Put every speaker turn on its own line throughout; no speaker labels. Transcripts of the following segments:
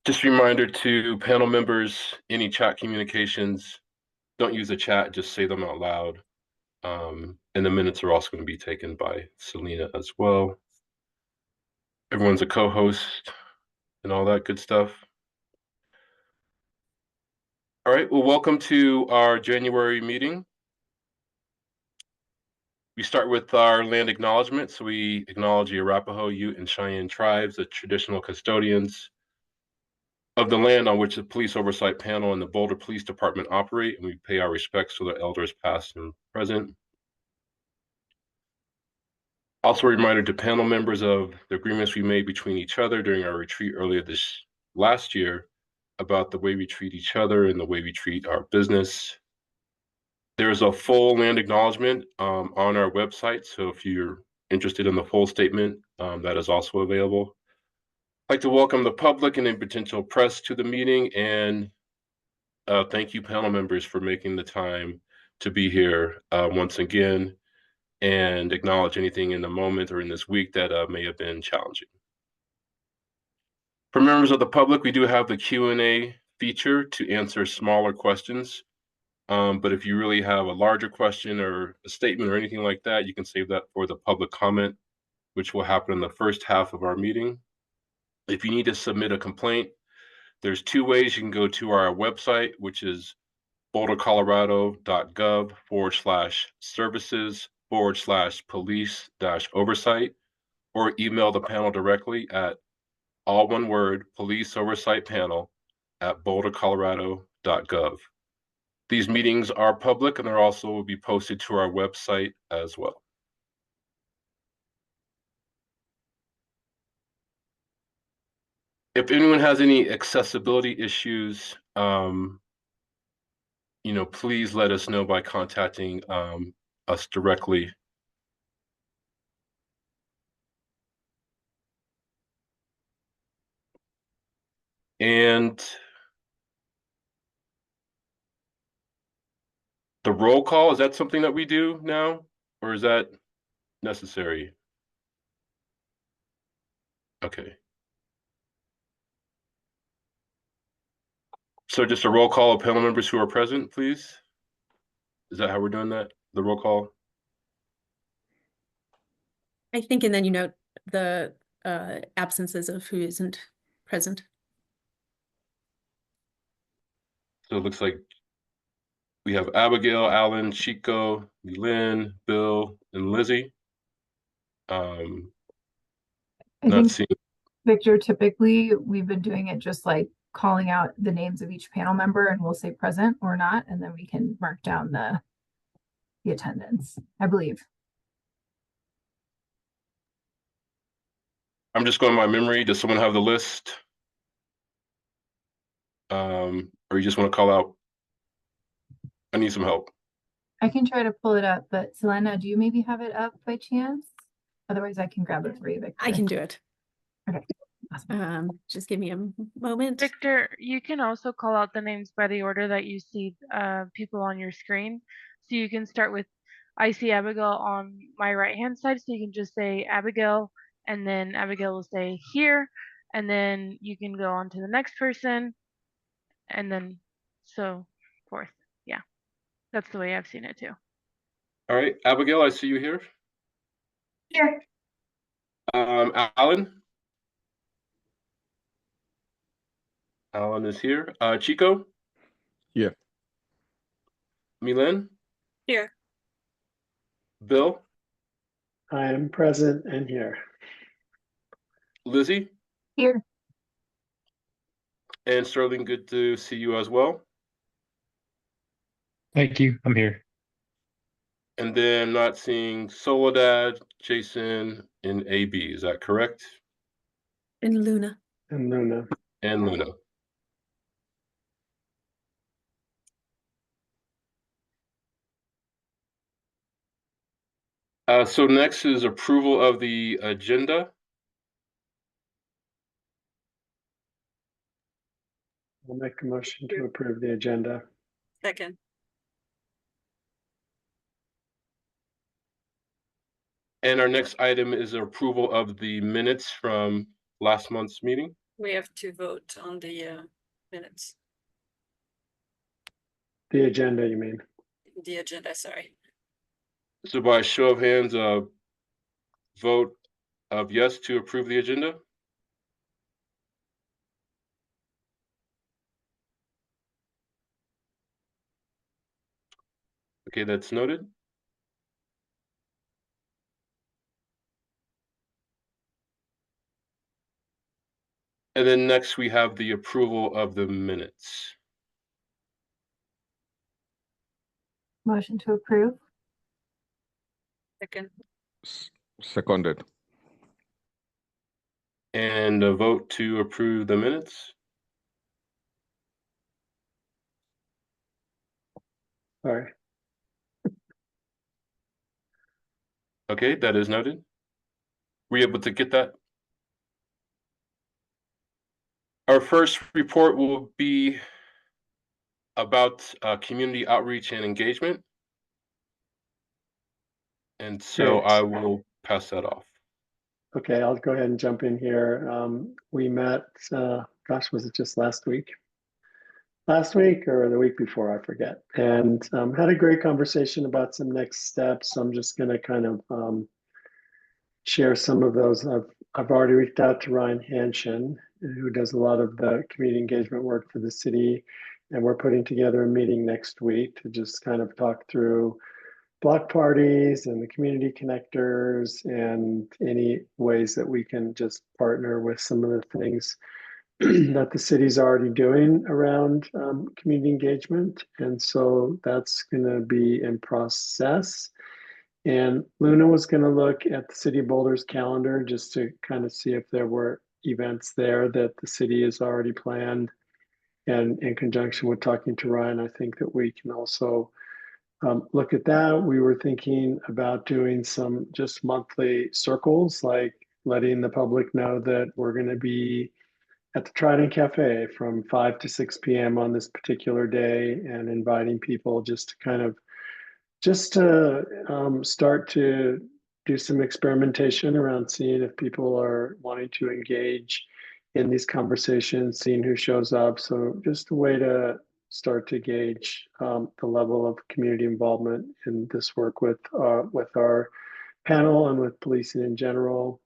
Just a reminder to panel members, any chat communications, don't use the chat, just say them out loud. And the minutes are also going to be taken by Selena as well. Everyone's a co-host and all that good stuff. All right, well, welcome to our January meeting. We start with our land acknowledgement. So we acknowledge the Arapaho, Ute, and Cheyenne tribes, the traditional custodians of the land on which the Police Oversight Panel and the Boulder Police Department operate, and we pay our respects to the elders past and present. Also a reminder to panel members of the agreements we made between each other during our retreat earlier this last year about the way we treat each other and the way we treat our business. There's a full land acknowledgement on our website, so if you're interested in the full statement, that is also available. I'd like to welcome the public and any potential press to the meeting, and thank you, panel members, for making the time to be here once again and acknowledge anything in the moment or in this week that may have been challenging. For members of the public, we do have the Q&A feature to answer smaller questions. But if you really have a larger question or a statement or anything like that, you can save that for the public comment, which will happen in the first half of our meeting. If you need to submit a complaint, there's two ways. You can go to our website, which is bouldercolorado.gov/services/police-oversight, or email the panel directly at all one word, police oversight panel at bouldercolorado.gov. These meetings are public and they're also will be posted to our website as well. If anyone has any accessibility issues, please let us know by contacting us directly. And the roll call, is that something that we do now, or is that necessary? Okay. So just a roll call of panel members who are present, please. Is that how we're doing that? The roll call?
I think, and then you note the absences of who isn't present.
So it looks like we have Abigail, Alan, Chico, Lynn, Bill, and Lizzie.
I
Not
think,
seeing.
Victor, typically we've been doing it just like calling out the names of each panel member and we'll say present or not, and then we can mark down the attendance, I believe.
I'm just going by memory. Does someone have the list? Or you just want to call out? I need some help.
I can try to pull it up, but Selena, do you maybe have it up by chance? Otherwise, I can grab it for you, Victor.
I can do it.
Okay. Awesome.
Just give me a moment.
Victor, you can also call out the names by the order that you see people on your screen. So you can start with, I see Abigail on my right hand side, so you can just say Abigail, and then Abigail will say here, and then you can go on to the next person, and then so forth. Yeah, that's the way I've seen it too.
All right, Abigail, I see you here.
Here.
Alan? Alan is here. Chico?
Yeah.
Milen?
Here.
Bill?
I am present and here.
Lizzie?
Here.
And Sterling, good to see you as well.
Thank you. I'm here.
And then not seeing Soledad, Jason, and AB. Is that correct?
And Luna.
And Luna.
And Luna. So next is approval of the agenda.
I'll make a motion to approve the agenda.
Second.
And our next item is approval of the minutes from last month's meeting.
We have to vote on the minutes,
The agenda, you mean?
the agenda, sorry.
So by show of hands, vote of yes to approve the agenda? Okay, that's noted. And then next we have the approval of the minutes.
Motion to approve.
Second,
Seconded.
And a vote to approve the minutes.
Sorry.
Okay, that is noted. Were you able to get that? Our first report will be about community outreach and engagement. And so
Okay.
I will pass that off.
Okay, I'll go ahead and jump in here. We met, gosh, was it just last week? Last week or the week before, I forget. And had a great conversation about some next steps. I'm just going to kind of share some of those. I've already reached out to Ryan Hanshin, who does a lot of the community engagement work for the city. And we're putting together a meeting next week to just kind of talk through block parties and the community connectors and any ways that we can just partner with some of the things that the city's already doing around community engagement. And so that's going to be in process. And Luna was going to look at the City of Boulder's calendar just to kind of see if there were events there that the city has already planned. And in conjunction with talking to Ryan, I think that we can also look at that. We were thinking about doing some just monthly circles, like letting the public know that we're going to be at the Trident Cafe from 5 to 6 p.m. on this particular day and inviting people just to kind of start to do some experimentation around seeing if people are wanting to engage in these conversations, seeing who shows up. So just a way to start to gauge the level of community involvement in this work with our panel and with policing in general.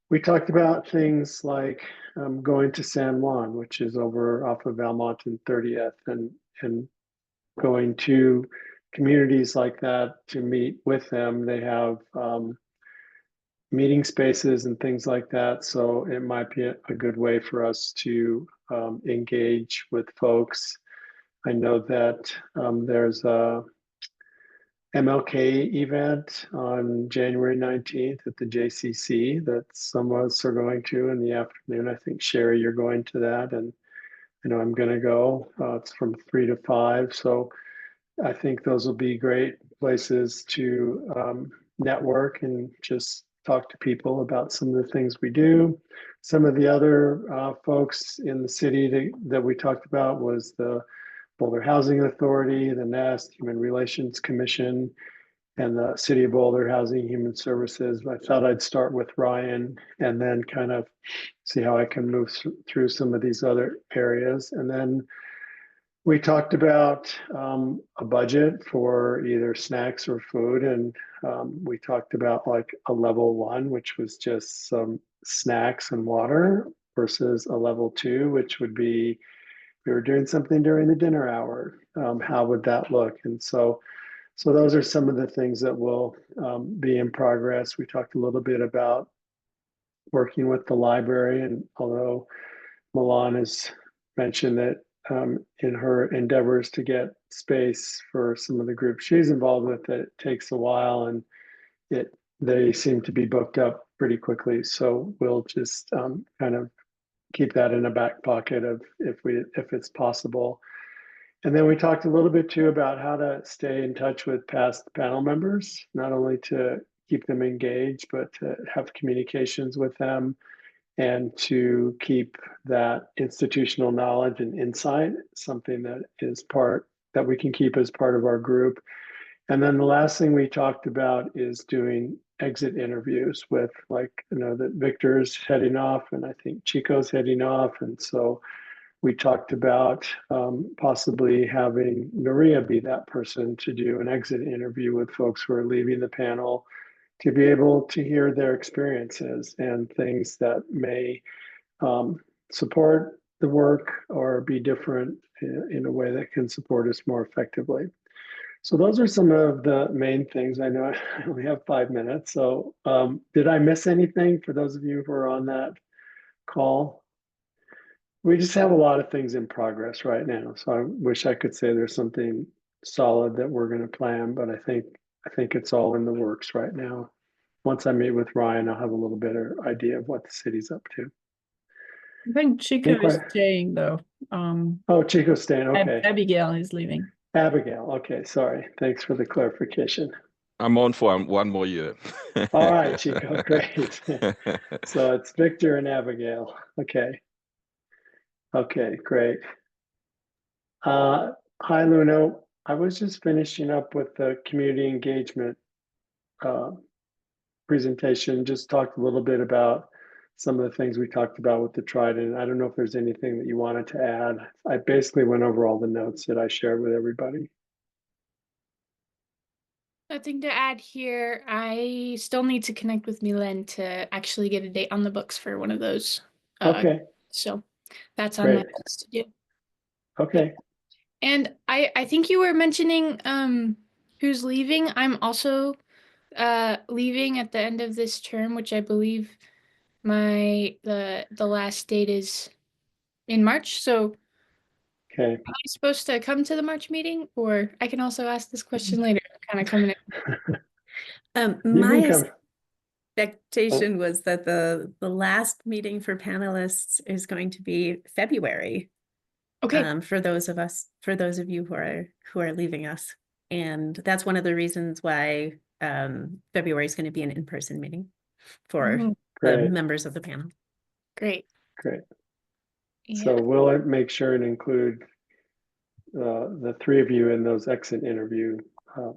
We talked about things like going to San Juan, which is over off of Valmont and 30th, and going to communities like that to meet with them. They have meeting spaces and things like that. So it might be a good way for us to engage with folks. I know that there's a MLK event on January 19th at the JCC that some of us are going to in the afternoon. I think Sherry, you're going to that, and I know I'm going to go. It's from 3 to 5. So I think those will be great places to network and just talk to people about some of the things we do. Some of the other folks in the city that we talked about was the Boulder Housing Authority, the NEST, Human Relations Commission, and the City of Boulder Housing Human Services. I thought I'd start with Ryan and then kind of see how I can move through some of these other areas. And then we talked about a budget for either snacks or food. And we talked about like a level 1, which was just some snacks and water, versus a level 2, which would be we were doing something during the dinner hour. How would that look? And so those are some of the things that will be in progress. We talked a little bit about working with the library, and although Milan has mentioned that in her endeavors to get space for some of the groups she's involved with, that it takes a while and they seem to be booked up pretty quickly. So we'll just kind of keep that in a back pocket of if it's possible. And then we talked a little bit too about how to stay in touch with past panel members, not only to keep them engaged, but to have communications with them and to keep that institutional knowledge and insight, something that is that we can keep as part of our group. And then the last thing we talked about is doing exit interviews with, like, that Victor's heading off and I think Chico's heading off. And so we talked about possibly having Maria be that person to do an exit interview with folks who are leaving the panel, to be able to hear their experiences and things that may support the work or be different in a way that can support us more effectively. So those are some of the main things. I know I only have 5 minutes. So did I miss anything for those of you who are on that call? We just have a lot of things in progress right now. So I wish I could say there's something solid that we're going to plan, but I think it's all in the works right now. Once I meet with Ryan, I'll have a little better idea of what the city's up to.
I think Chico is
Okay.
staying though.
Oh, Chico's staying. Okay.
Abigail is leaving.
Abigail. Okay. Sorry. Thanks for the clarification.
I'm on for 1 more year.
All right, Chico. Great. So it's Victor and Abigail. Okay. Okay, great. Hi, Luna. I was just finishing up with the community engagement presentation. Just talked a little bit about some of the things we talked about with the Trident. I don't know if there's anything that you wanted to add. I basically went over all the notes that I shared with everybody.
Nothing to add here. I still need to connect with Milan to actually get a date on the books for one of those.
Okay,
So that's on my
great.
list to do.
Okay.
And I think you were mentioning who's leaving. I'm also leaving at the end of this term, which I believe the last date is in March. So
Okay.
am I supposed to come to the March meeting, or I can also ask this question later? I'm kind of coming in.
You
My
can come.
expectation was that the last meeting for panelists is going to be February.
Okay.
For those of you who are leaving us. And that's one of the reasons why February is going to be an in-person meeting for
Mhm.
the
Great.
members of the panel.
Great.
Great.
Yeah.
So we'll make sure and include the 3 of you in those exit interview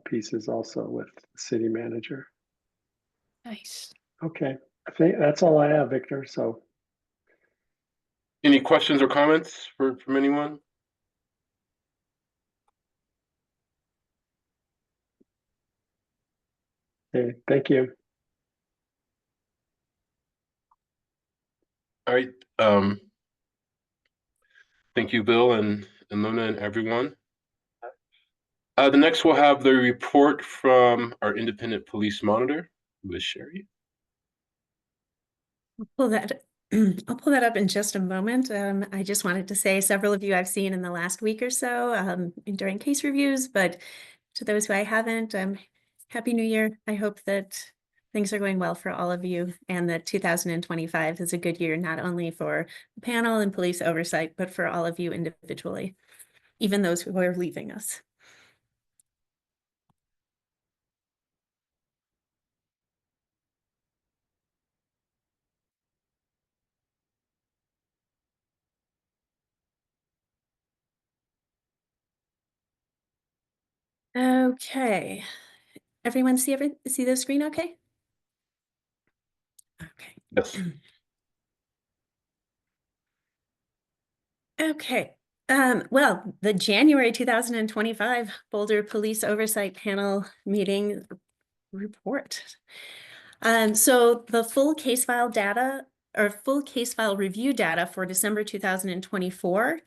pieces also with the city manager.
Nice.
Okay. I think that's all I have, Victor. So
Any questions or comments from anyone?
okay, thank you.
All right. Thank you, Bill and Luna and everyone. The next we'll have the report from our independent police monitor, Ms. Sherry.
I'll pull that up in just a moment. I just wanted to say several of you I've seen in the last week or so during case reviews, but to those who I haven't, Happy New Year. I hope that things are going well for all of you and that 2025 is a good year, not only for the panel and police oversight, but for all of you individually, even those who are leaving us. Okay. Everyone see the screen okay? Okay.
Yes.
Okay. Well, the January 2025 Boulder Police Oversight Panel meeting report. So the full case file data or full case file review data for December 2024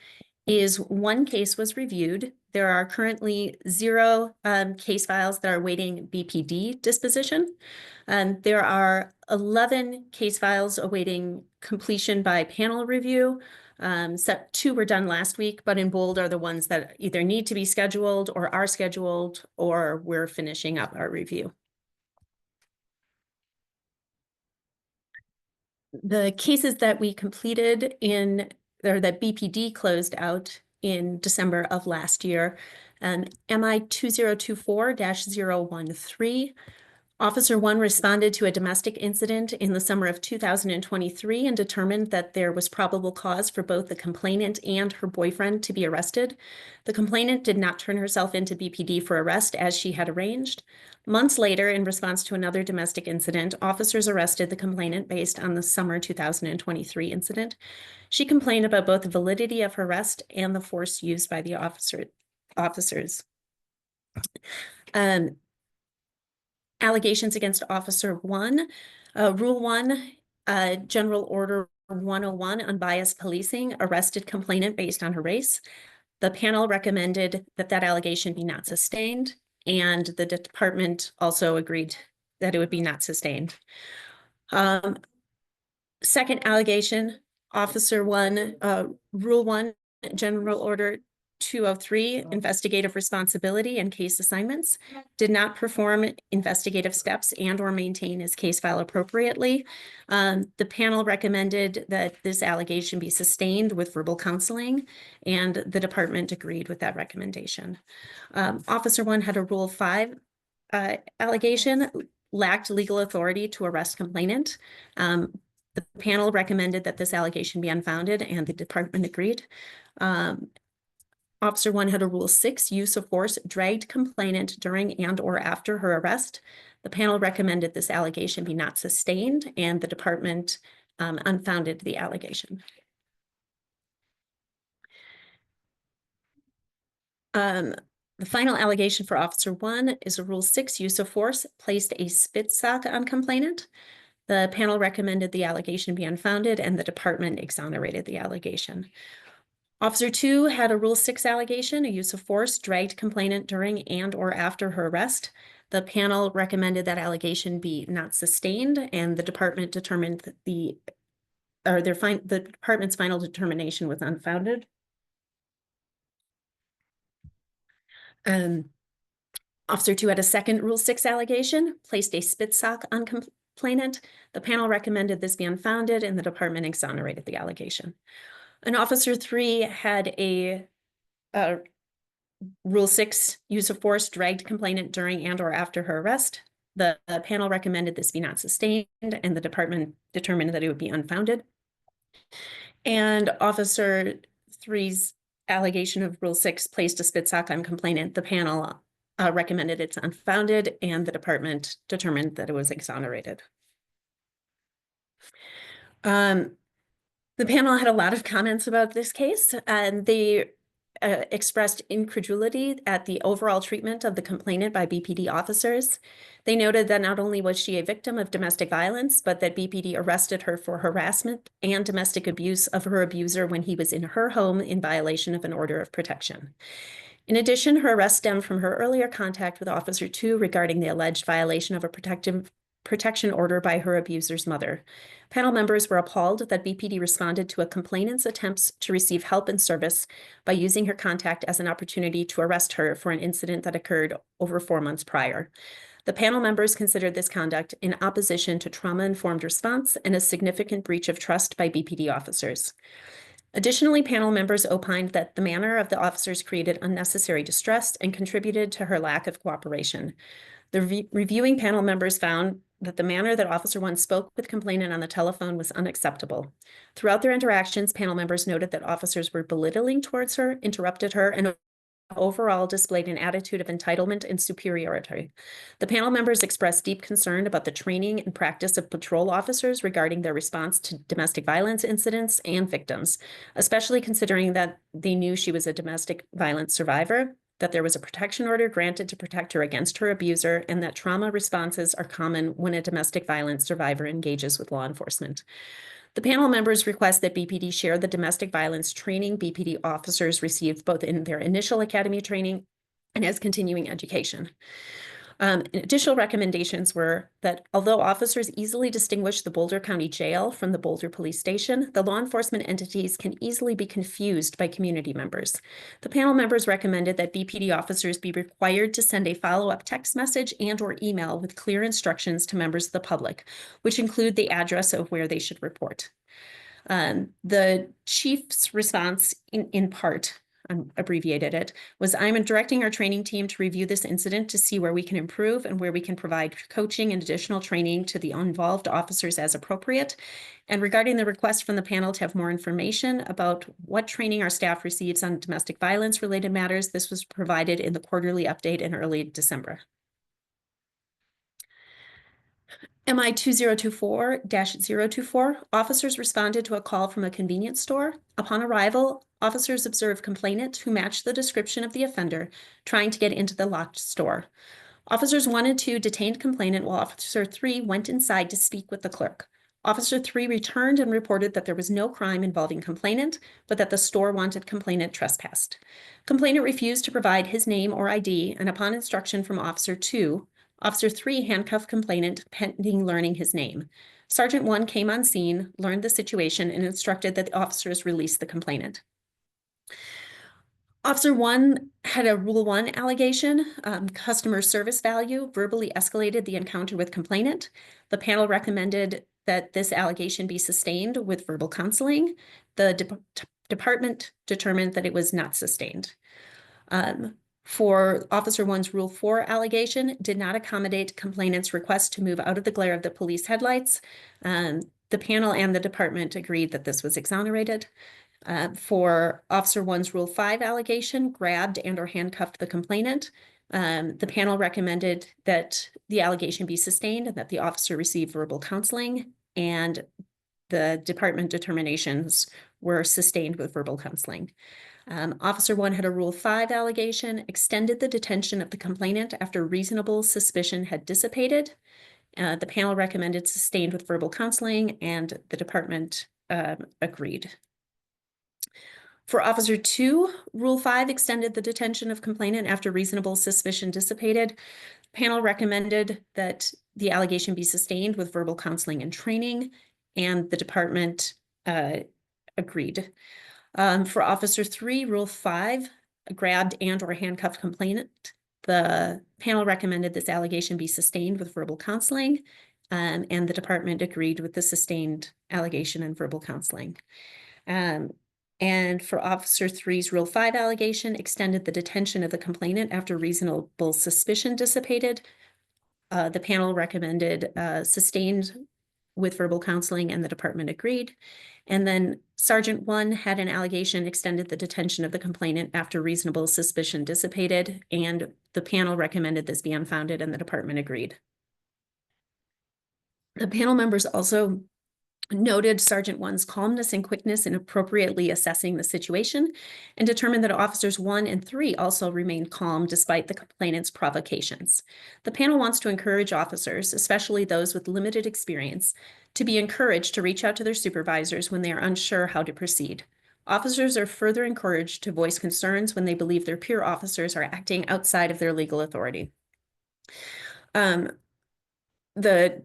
is 1 case was reviewed. There are currently 0 case files that are awaiting BPD disposition. There are 11 case files awaiting completion by panel review. 2 were done last week, but in bold are the ones that either need to be scheduled or are scheduled, or we're finishing up our review. The cases that we completed or that BPD closed out in December of last year, MI 2024-013, Officer 1 responded to a domestic incident in the summer of 2023 and determined that there was probable cause for both the complainant and her boyfriend to be arrested. The complainant did not turn herself into BPD for arrest as she had arranged. Months later, in response to another domestic incident, officers arrested the complainant based on the summer 2023 incident. She complained about both the validity of her arrest and the force used by the officers. Allegations against Officer 1, Rule 1, General Order 101, unbiased policing, arrested complainant based on her race. The panel recommended that that allegation be not sustained, and the department also agreed that it would be not sustained. Second allegation, Officer 1, Rule 1, General Order 203, investigative responsibility and case assignments, did not perform investigative steps and or maintain his case file appropriately. The panel recommended that this allegation be sustained with verbal counseling, and the department agreed with that recommendation. Officer 1 had a Rule 5 allegation, lacked legal authority to arrest complainant. The panel recommended that this allegation be unfounded, and the department agreed. Officer 1 had a Rule 6, use of force, dragged complainant during and or after her arrest. The panel recommended this allegation be not sustained, and the department unfounded the allegation. The final allegation for Officer 1 is a Rule 6, use of force, placed a spit sock on complainant. The panel recommended the allegation be unfounded, and the department exonerated the allegation. Officer 2 had a Rule 6 allegation, a use of force, dragged complainant during and or after her arrest. The panel recommended that allegation be not sustained, and the department determined that the department's final determination was unfounded. Officer 2 had a second Rule 6 allegation, placed a spit sock on complainant. The panel recommended this be unfounded, and the department exonerated the allegation. And Officer 3 had a Rule 6, use of force, dragged complainant during and or after her arrest. The panel recommended this be not sustained, and the department determined that it would be unfounded. And Officer 3's allegation of Rule 6, placed a spit sock on complainant. The panel recommended it's unfounded, and the department determined that it was exonerated. The panel had a lot of comments about this case, and they expressed incredulity at the overall treatment of the complainant by BPD officers. They noted that not only was she a victim of domestic violence, but that BPD arrested her for harassment and domestic abuse of her abuser when he was in her home in violation of an order of protection. In addition, her arrest stemmed from her earlier contact with Officer 2 regarding the alleged violation of a protection order by her abuser's mother. Panel members were appalled that BPD responded to a complainant's attempts to receive help and service by using her contact as an opportunity to arrest her for an incident that occurred over 4 months prior. The panel members considered this conduct in opposition to trauma-informed response and a significant breach of trust by BPD officers. Additionally, panel members opined that the manner of the officers created unnecessary distress and contributed to her lack of cooperation. The reviewing panel members found that the manner that Officer 1 spoke with complainant on the telephone was unacceptable. Throughout their interactions, panel members noted that officers were belittling towards her, interrupted her, and overall displayed an attitude of entitlement and superiority. The panel members expressed deep concern about the training and practice of patrol officers regarding their response to domestic violence incidents and victims, especially considering that they knew she was a domestic violence survivor, that there was a protection order granted to protect her against her abuser, and that trauma responses are common when a domestic violence survivor engages with law enforcement. The panel members request that BPD share the domestic violence training BPD officers received both in their initial academy training and as continuing education. Additional recommendations were that although officers easily distinguish the Boulder County Jail from the Boulder Police Station, the law enforcement entities can easily be confused by community members. The panel members recommended that BPD officers be required to send a follow-up text message and or email with clear instructions to members of the public, which include the address of where they should report. The chief's response in part abbreviated it, was I'm directing our training team to review this incident to see where we can improve and where we can provide coaching and additional training to the involved officers as appropriate. And regarding the request from the panel to have more information about what training our staff receives on domestic violence related matters, this was provided in the quarterly update in early December. MI 2024-024, officers responded to a call from a convenience store. Upon arrival, officers observed complainant who matched the description of the offender trying to get into the locked store. Officers 1 and 2 detained complainant while Officer 3 went inside to speak with the clerk. Officer 3 returned and reported that there was no crime involving complainant, but that the store wanted complainant trespassed. Complainant refused to provide his name or ID, and upon instruction from Officer 2, Officer 3 handcuffed complainant pending learning his name. Sergeant 1 came on scene, learned the situation, and instructed that the officers release the complainant. Officer 1 had a Rule 1 allegation, customer service value, verbally escalated the encounter with complainant. The panel recommended that this allegation be sustained with verbal counseling. The department determined that it was not sustained. For Officer 1's Rule 4 allegation, did not accommodate complainant's request to move out of the glare of the police headlights. The panel and the department agreed that this was exonerated. For Officer 1's Rule 5 allegation, grabbed and or handcuffed the complainant. The panel recommended that the allegation be sustained and that the officer receive verbal counseling, and the department determinations were sustained with verbal counseling. Officer 1 had a Rule 5 allegation, extended the detention of the complainant after reasonable suspicion had dissipated. The panel recommended sustained with verbal counseling, and the department agreed. For Officer 2, Rule 5 extended the detention of complainant after reasonable suspicion dissipated. Panel recommended that the allegation be sustained with verbal counseling and training, and the department agreed. For Officer 3, Rule 5, grabbed and or handcuffed complainant, the panel recommended this allegation be sustained with verbal counseling, and the department agreed with the sustained allegation and verbal counseling. And for Officer 3's Rule 5 allegation, extended the detention of the complainant after reasonable suspicion dissipated. The panel recommended sustained with verbal counseling, and the department agreed. And then Sergeant 1 had an allegation, extended the detention of the complainant after reasonable suspicion dissipated, and the panel recommended this be unfounded, and the department agreed. The panel members also noted Sergeant 1's calmness and quickness in appropriately assessing the situation, and determined that Officers 1 and 3 also remained calm despite the complainant's provocations. The panel wants to encourage officers, especially those with limited experience, to be encouraged to reach out to their supervisors when they are unsure how to proceed. Officers are further encouraged to voice concerns when they believe their peer officers are acting outside of their legal authority. The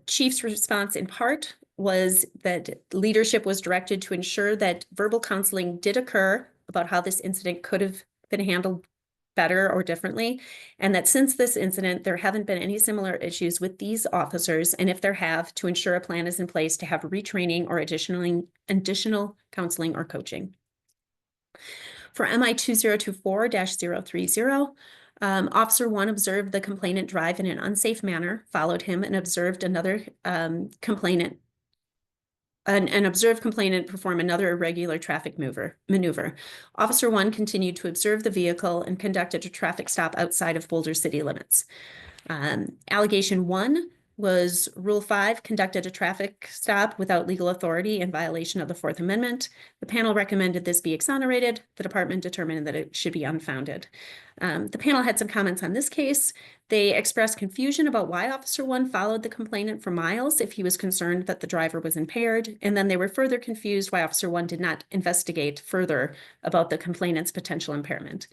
chief's response in part was that leadership was directed to ensure that verbal counseling did occur about how this incident could have been handled better or differently, and that since this incident, there haven't been any similar issues with these officers, and if there have, to ensure a plan is in place to have retraining or additional counseling or coaching. For MI 2024-030, Officer 1 observed the complainant drive in an unsafe manner, followed him, and observed another complainant perform another irregular traffic maneuver. Officer 1 continued to observe the vehicle and conducted a traffic stop outside of Boulder city limits. Allegation 1 was Rule 5, conducted a traffic stop without legal authority in violation of the Fourth Amendment. The panel recommended this be exonerated. The department determined that it should be unfounded. The panel had some comments on this case. They expressed confusion about why Officer 1 followed the complainant for miles if he was concerned that the driver was impaired, and then they were further confused why Officer 1 did not investigate further about the complainant's potential impairment.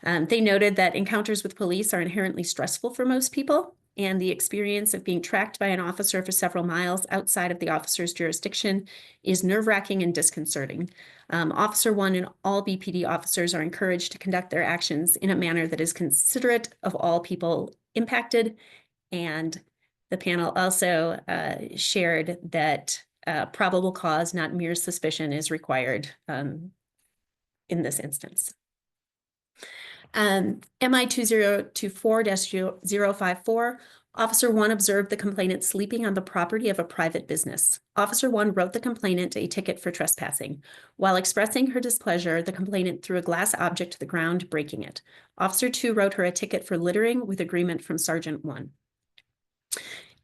They noted that encounters with police are inherently stressful for most people, and the experience of being tracked by an officer for several miles outside of the officer's jurisdiction is nerve-wracking and disconcerting. Officer 1 and all BPD officers are encouraged to conduct their actions in a manner that is considerate of all people impacted, and the panel also shared that probable cause, not mere suspicion, is required in this instance. MI 2024-054, Officer 1 observed the complainant sleeping on the property of a private business. Officer 1 wrote the complainant a ticket for trespassing. While expressing her displeasure, the complainant threw a glass object to the ground, breaking it. Officer 2 wrote her a ticket for littering with agreement from Sergeant 1.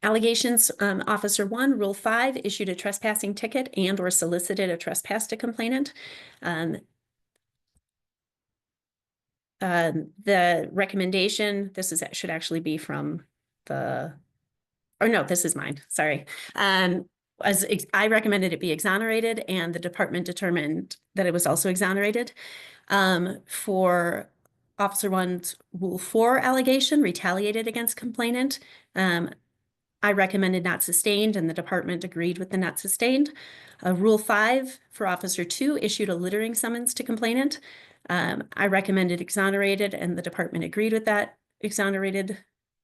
Allegations, Officer 1, Rule 5, issued a trespassing ticket and or solicited a trespass to complainant. The recommendation, should actually be from this is mine, sorry. I recommended it be exonerated, and the department determined that it was also exonerated. For Officer 1's Rule 4 allegation, retaliated against complainant, I recommended not sustained, and the department agreed with the not sustained. Rule 5 for Officer 2 issued a littering summons to complainant. I recommended exonerated, and the department agreed with that exonerated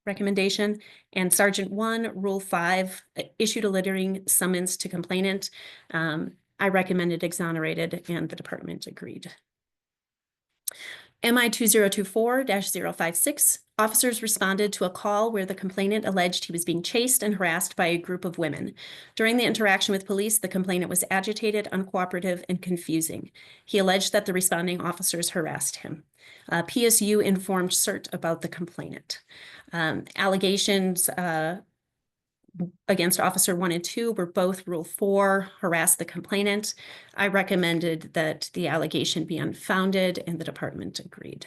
recommendation. And Sergeant 1, Rule 5, issued a littering summons to complainant. I recommended exonerated, and the department agreed. MI 2024-056, officers responded to a call where the complainant alleged he was being chased and harassed by a group of women. During the interaction with police, the complainant was agitated, uncooperative, and confusing. He alleged that the responding officers harassed him. PSU informed CERT about the complainant. Allegations against Officer 1 and 2 were both Rule 4, harass the complainant. I recommended that the allegation be unfounded, and the department agreed.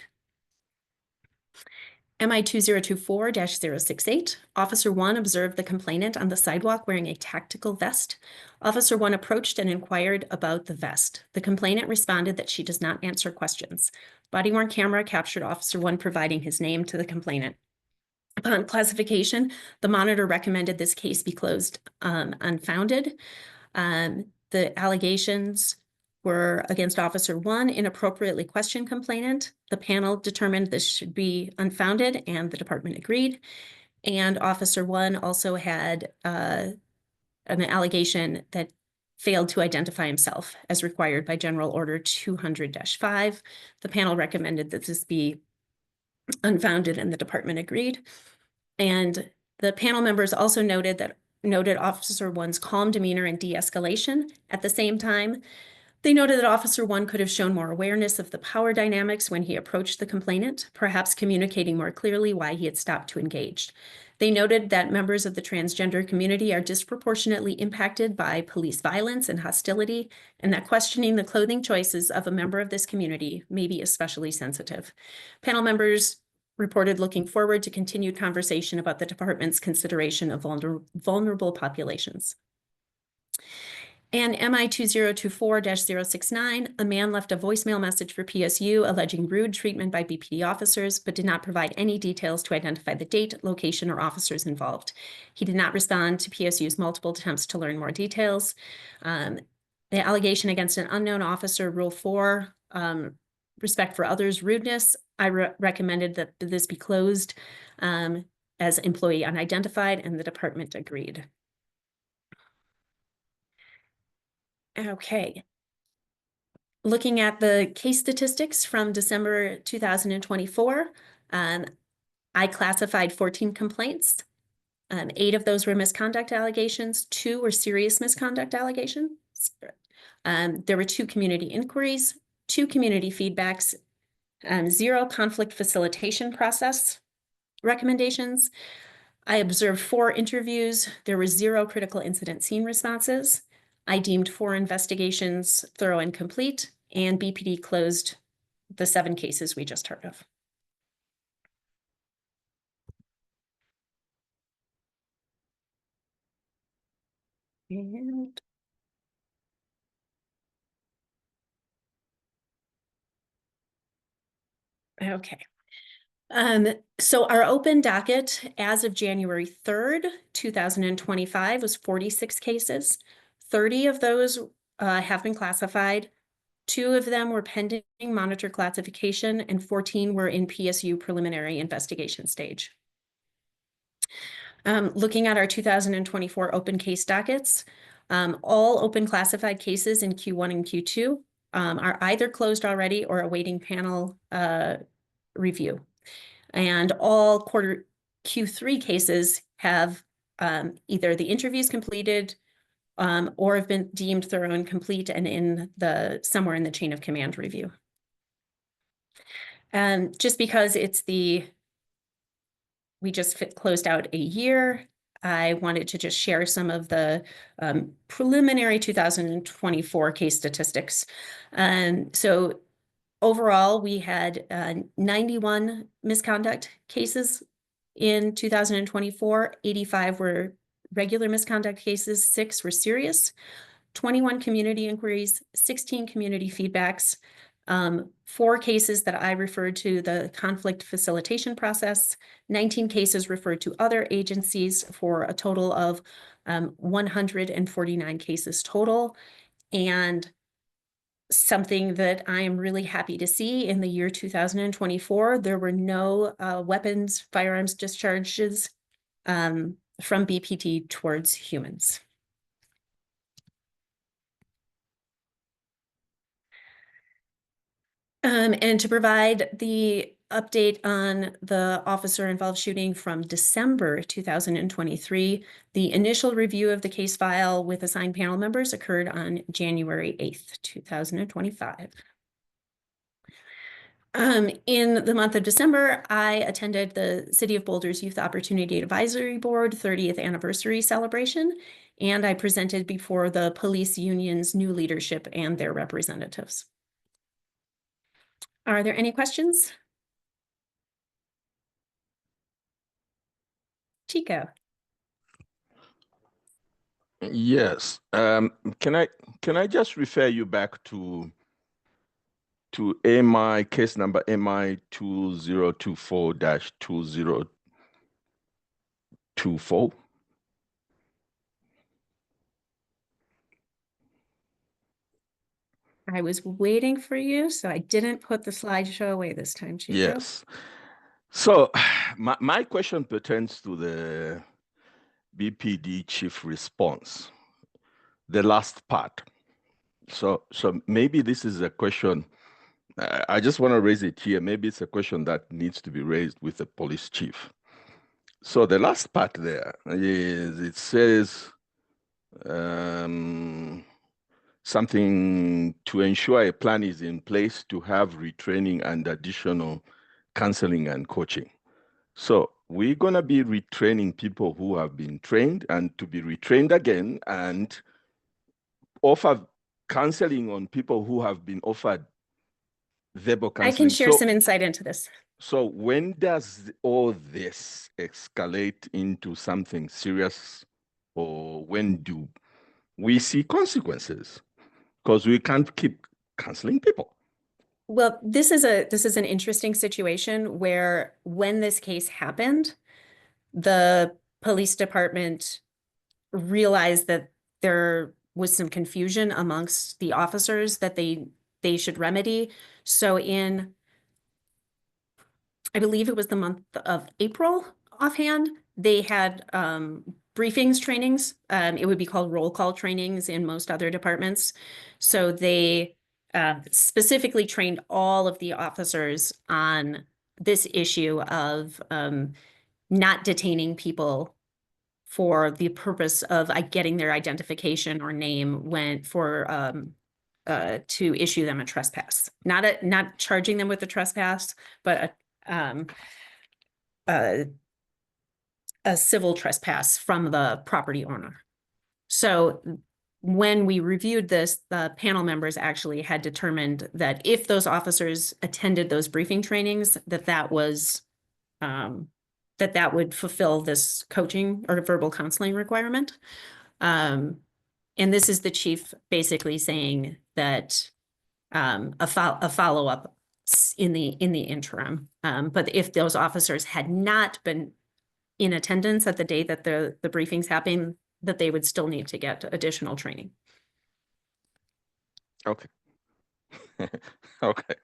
MI 2024-068, Officer 1 observed the complainant on the sidewalk wearing a tactical vest. Officer 1 approached and inquired about the vest. The complainant responded that she does not answer questions. Body-worn camera captured Officer 1 providing his name to the complainant. Upon classification, the monitor recommended this case be closed unfounded. The allegations were against Officer 1, inappropriately questioned complainant. The panel determined this should be unfounded, and the department agreed. And Officer 1 also had an allegation that failed to identify himself as required by General Order 200-5. The panel recommended that this be unfounded, and the department agreed. And the panel members also noted Officer 1's calm demeanor and de-escalation. At the same time, they noted that Officer 1 could have shown more awareness of the power dynamics when he approached the complainant, perhaps communicating more clearly why he had stopped to engage. They noted that members of the transgender community are disproportionately impacted by police violence and hostility, and that questioning the clothing choices of a member of this community may be especially sensitive. Panel members reported looking forward to continued conversation about the department's consideration of vulnerable populations. And MI 2024-069, a man left a voicemail message for PSU alleging rude treatment by BPD officers, but did not provide any details to identify the date, location, or officers involved. He did not respond to PSU's multiple attempts to learn more details. The allegation against an unknown officer, Rule 4, respect for others, rudeness. I recommended that this be closed as employee unidentified, and the department agreed. Okay. Looking at the case statistics from December 2024, I classified 14 complaints. 8 of those were misconduct allegations, 2 were serious misconduct allegations. There were 2 community inquiries, 2 community feedbacks, 0 conflict facilitation process recommendations. I observed 4 interviews. There were 0 critical incident scene responses. I deemed 4 investigations thorough and complete, and BPD closed the 7 cases we just heard of. And okay. So our open docket as of January 3rd, 2025 was 46 cases. 30 of those have been classified. 2 of them were pending monitor classification, and 14 were in PSU preliminary investigation stage. Looking at our 2024 open case dockets, all open classified cases in Q1 and Q2 are either closed already or awaiting panel review. And all quarter Q3 cases have either the interviews completed or have been deemed thorough and complete and somewhere in the chain of command review. And just because we just closed out a year, I wanted to just share some of the preliminary 2024 case statistics. So overall, we had 91 misconduct cases in 2024. 85 were regular misconduct cases, 6 were serious, 21 community inquiries, 16 community feedbacks, 4 cases that I referred to the conflict facilitation process, 19 cases referred to other agencies for a total of 149 cases total. And something that I am really happy to see in the year 2024, there were no firearms discharges from BPD towards humans. And to provide the update on the officer-involved shooting from December 2023, the initial review of the case file with assigned panel members occurred on January 8th, 2025. In the month of December, I attended the City of Boulder's Youth Opportunity Advisory Board 30th anniversary celebration, and I presented before the police union's new leadership and their representatives. Are there any questions? Chico.
Yes. Can I just refer you back to AMI case number AMI 2024-2024?
I was waiting for you, so I didn't put the slideshow away this time, Chico.
Yes. So my question pertains to the BPD chief response, the last part. So maybe this is a question, I just want to raise it here. Maybe it's a question that needs to be raised with the police chief. So the last part there is, it says something to ensure a plan is in place to have retraining and additional counseling and coaching. So we're going to be retraining people who have been trained and to be retrained again and offer counseling on people who have been offered verbal counseling.
I can share some insight into this.
So when does all this escalate into something serious, or when do we see consequences? Because we can't keep counseling people.
Well, this is an interesting situation where when this case happened, the police department realized that there was some confusion amongst the officers that they should remedy. So I believe it was the month of April offhand, they had briefings, trainings. It would be called roll call trainings in most other departments. So they specifically trained all of the officers on this issue of not detaining people for the purpose of getting their identification or name to issue them a trespass. Not charging them with a trespass, but a civil trespass from the property owner. So when we reviewed this, the panel members actually had determined that if those officers attended those briefing trainings, that would fulfill this coaching or verbal counseling requirement. And this is the chief basically saying that a follow-up in the interim. But if those officers had not been in attendance at the day that the briefings happened, that they would still need to get additional training.
Okay. Okay.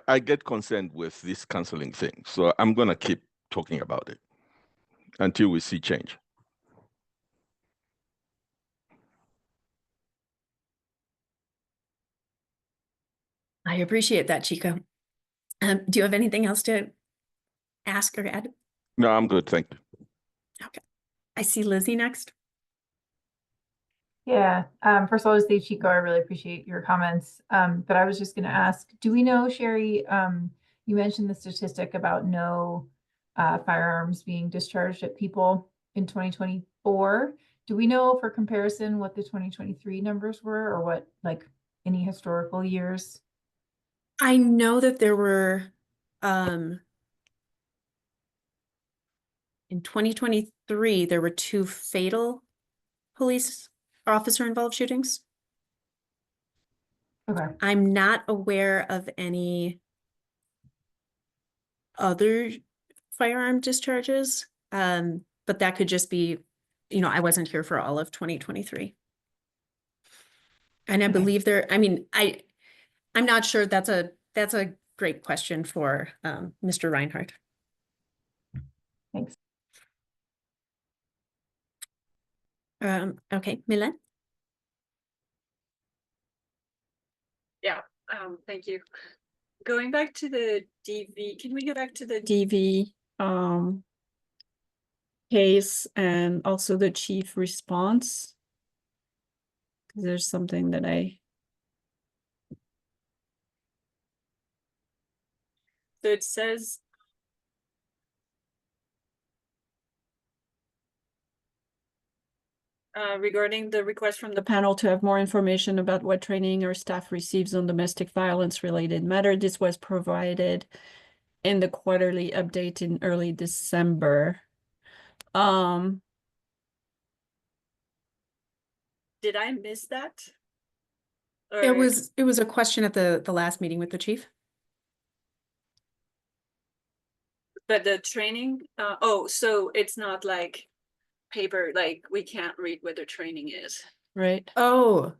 I get concerned with this counseling thing, so I'm going to keep talking about it until we see change.
I appreciate that, Chico. Do you have anything else to ask or add?
No, I'm good. Thank you.
I see Lizzie next.
Yeah, first of all, to say, Chico, I really appreciate your comments. But I was just gonna ask, do we know, Sherry, you mentioned the statistic about no firearms being discharged at people in 2024. Do we know for comparison what the 2023 numbers were, or what, like, any historical years?
I know that there were, in 2023, there were 2 fatal police officer involved shootings.
Okay,
I'm not aware of any other firearm discharges, but that could just be, I wasn't here for all of 2023. And I
Okay.
believe I'm not sure. That's a great question for Mr. Reinhardt.
thanks.
Okay, Milan?
Yeah, thank you. Going back to the DV, can we go back to the DV
Case and also the chief response? 'Cause there's something that
So it says regarding the request from
the
the
panel to have more information about what training our staff receives on domestic violence related matter. This was provided in the quarterly update in early December.
did I miss that?
It
Or
was a question at the last meeting with the chief.
but the training, oh, so it's not like paper, like we can't read what the training is.
right?
Oh.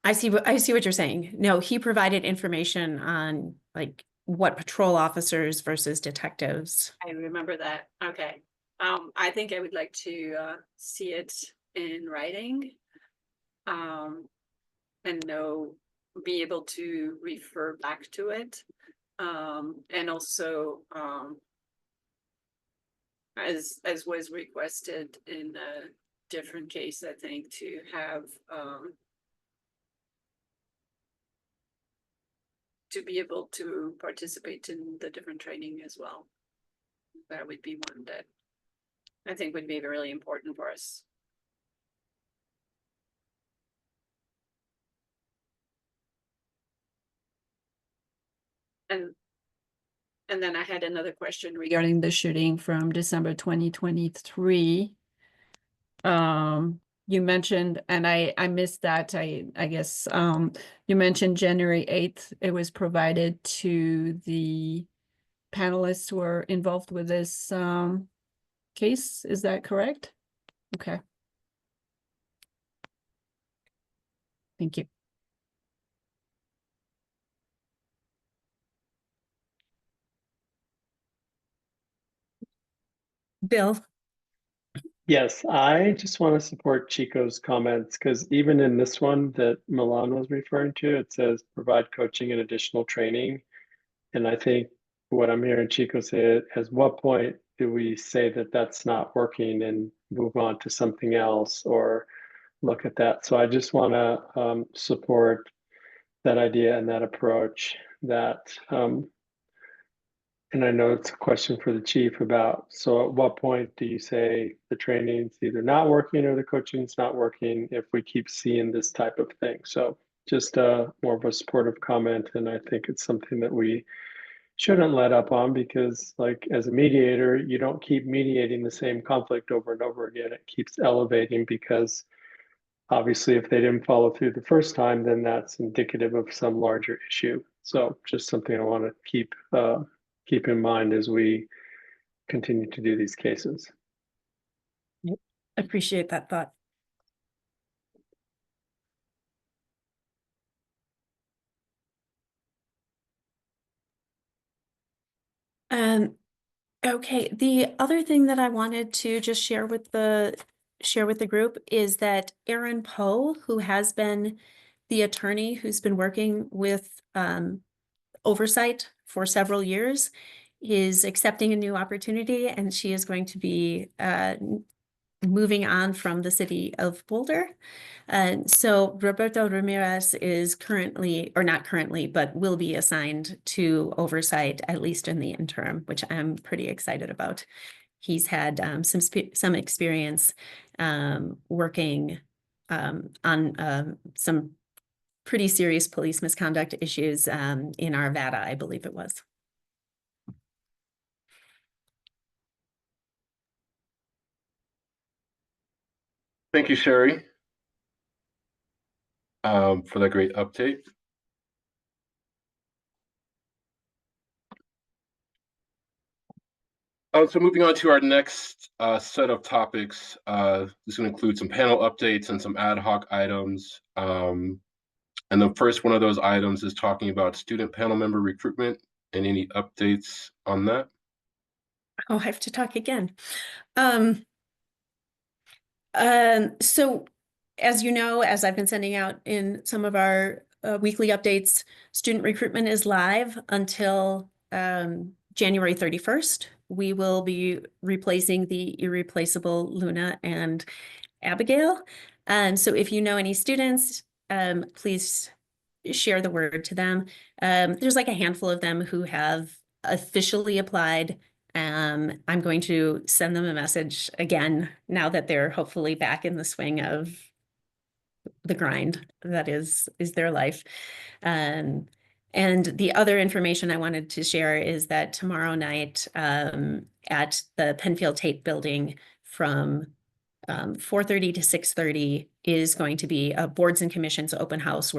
I see what you're saying. No, he provided information on like what patrol officers versus detectives.
I remember that. Okay. I think I would like to see it in writing. And be able to refer back to it. And also as was requested in a different case, I think, to have to be able to participate in the different training as well. That would be one that I think would be really important for us. And then I had another question
Regarding the shooting from December 2023. You mentioned, and I missed that, I guess, you mentioned January 8th, it was provided to the panelists who are involved with this case. Is that correct? Okay. Thank you.
Bill?
Yes, I just want to support Chico's comments because even in this one that Milan was referring to, it says provide coaching and additional training. And I think what I'm hearing Chico say, at what point do we say that that's not working and move on to something else or look at that? So I just want to support that idea and that approach that and I know it's a question for the chief about, so at what point do you say the training's either not working or the coaching's not working if we keep seeing this type of thing? So just more of a supportive comment. And I think it's something that we shouldn't let up on because like as a mediator, you don't keep mediating the same conflict over and over again. It keeps elevating because obviously if they didn't follow through the first time, then that's indicative of some larger issue. So just something I want to keep in mind as we continue to do these cases.
Yep. Appreciate that thought. Okay, the other thing that I wanted to just share with the group is that Aaron Poe, who has been the attorney who's been working with Oversight for several years, is accepting a new opportunity, and she is going to be moving on from the city of Boulder. So Roberto Ramirez is currently, or not currently, but will be assigned to Oversight, at least in the interim, which I'm pretty excited about. He's had some experience working on some pretty serious police misconduct issues in Arvada, I believe it was.
Thank you, Sherry, for that great update. So moving on to our next set of topics, this is going to include some panel updates and some ad hoc items. And the first one of those items is talking about student panel member recruitment and any updates on that.
Oh, I have to talk again. So as you know, as I've been sending out in some of our weekly updates, student recruitment is live until January 31st. We will be replacing the irreplaceable Luna and Abigail. And so if you know any students, please share the word to them. There's like a handful of them who have officially applied. I'm going to send them a message again now that they're hopefully back in the swing of the grind that is their life. And the other information I wanted to share is that tomorrow night at the Penfield Tate building from 4:30 to 6:30 is going to be a boards and commissions open house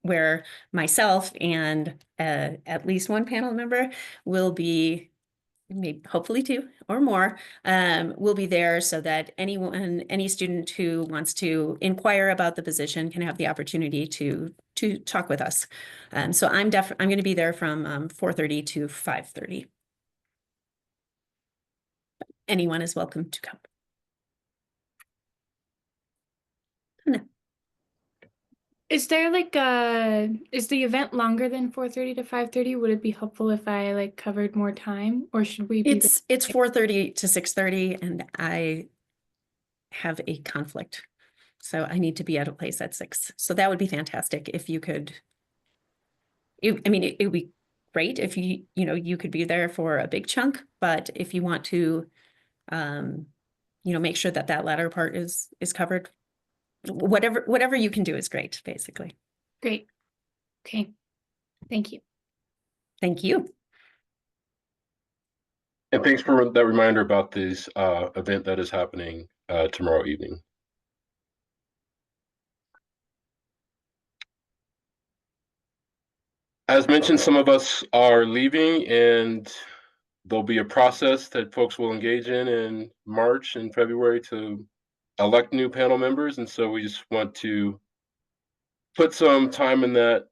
where myself and at least one panel member will be, maybe hopefully two or more, will be there so that any student who wants to inquire about the position can have the opportunity to talk with us. So I'm going to be there from 4:30 to 5:30. Anyone is welcome to come. No.
Is there like is the event longer than 4:30 to 5:30? Would it be helpful if I like covered more time, or should we be
It's 4:30 to 6:30, and I have a conflict. So I need to be at a place at 6. So that would be fantastic if you could. I mean, it would be great if you could be there for a big chunk, but if you want to, make sure that that latter part is covered, whatever you can do is great, basically.
great? Okay, thank you.
Thank you.
And thanks for that reminder about this event that is happening tomorrow evening. As mentioned, some of us are leaving, and there'll be a process that folks will engage in March and February to elect new panel members. And so we just want to put some time in that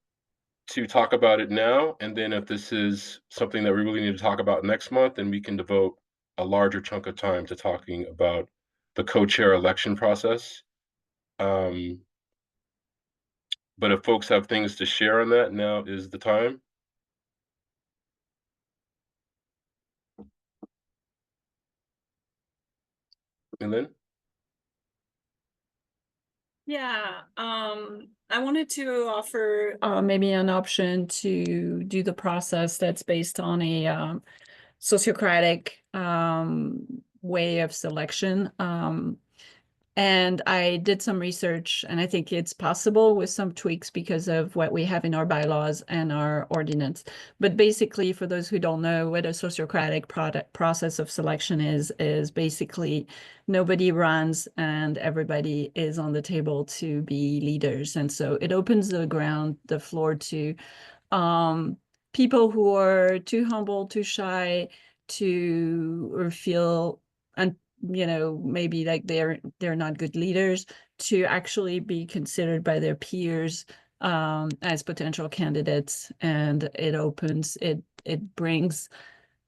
to talk about it now. And then if this is something that we really need to talk about next month, then we can devote a larger chunk of time to talking about the co-chair election process. But if folks have things to share on that, now is the time. And then?
Yeah, I wanted to offer maybe an option to do the process that's based on a sociocratic way of selection. And I did some research, and I think it's possible with some tweaks because of what we have in our bylaws and our ordinance. But basically, for those who don't know what a sociocratic process of selection is basically nobody runs and everybody is on the table to be leaders. And so it opens the floor to people who are too humble, too shy, or feel maybe like they're not good leaders, to actually be considered by their peers as potential candidates. And it brings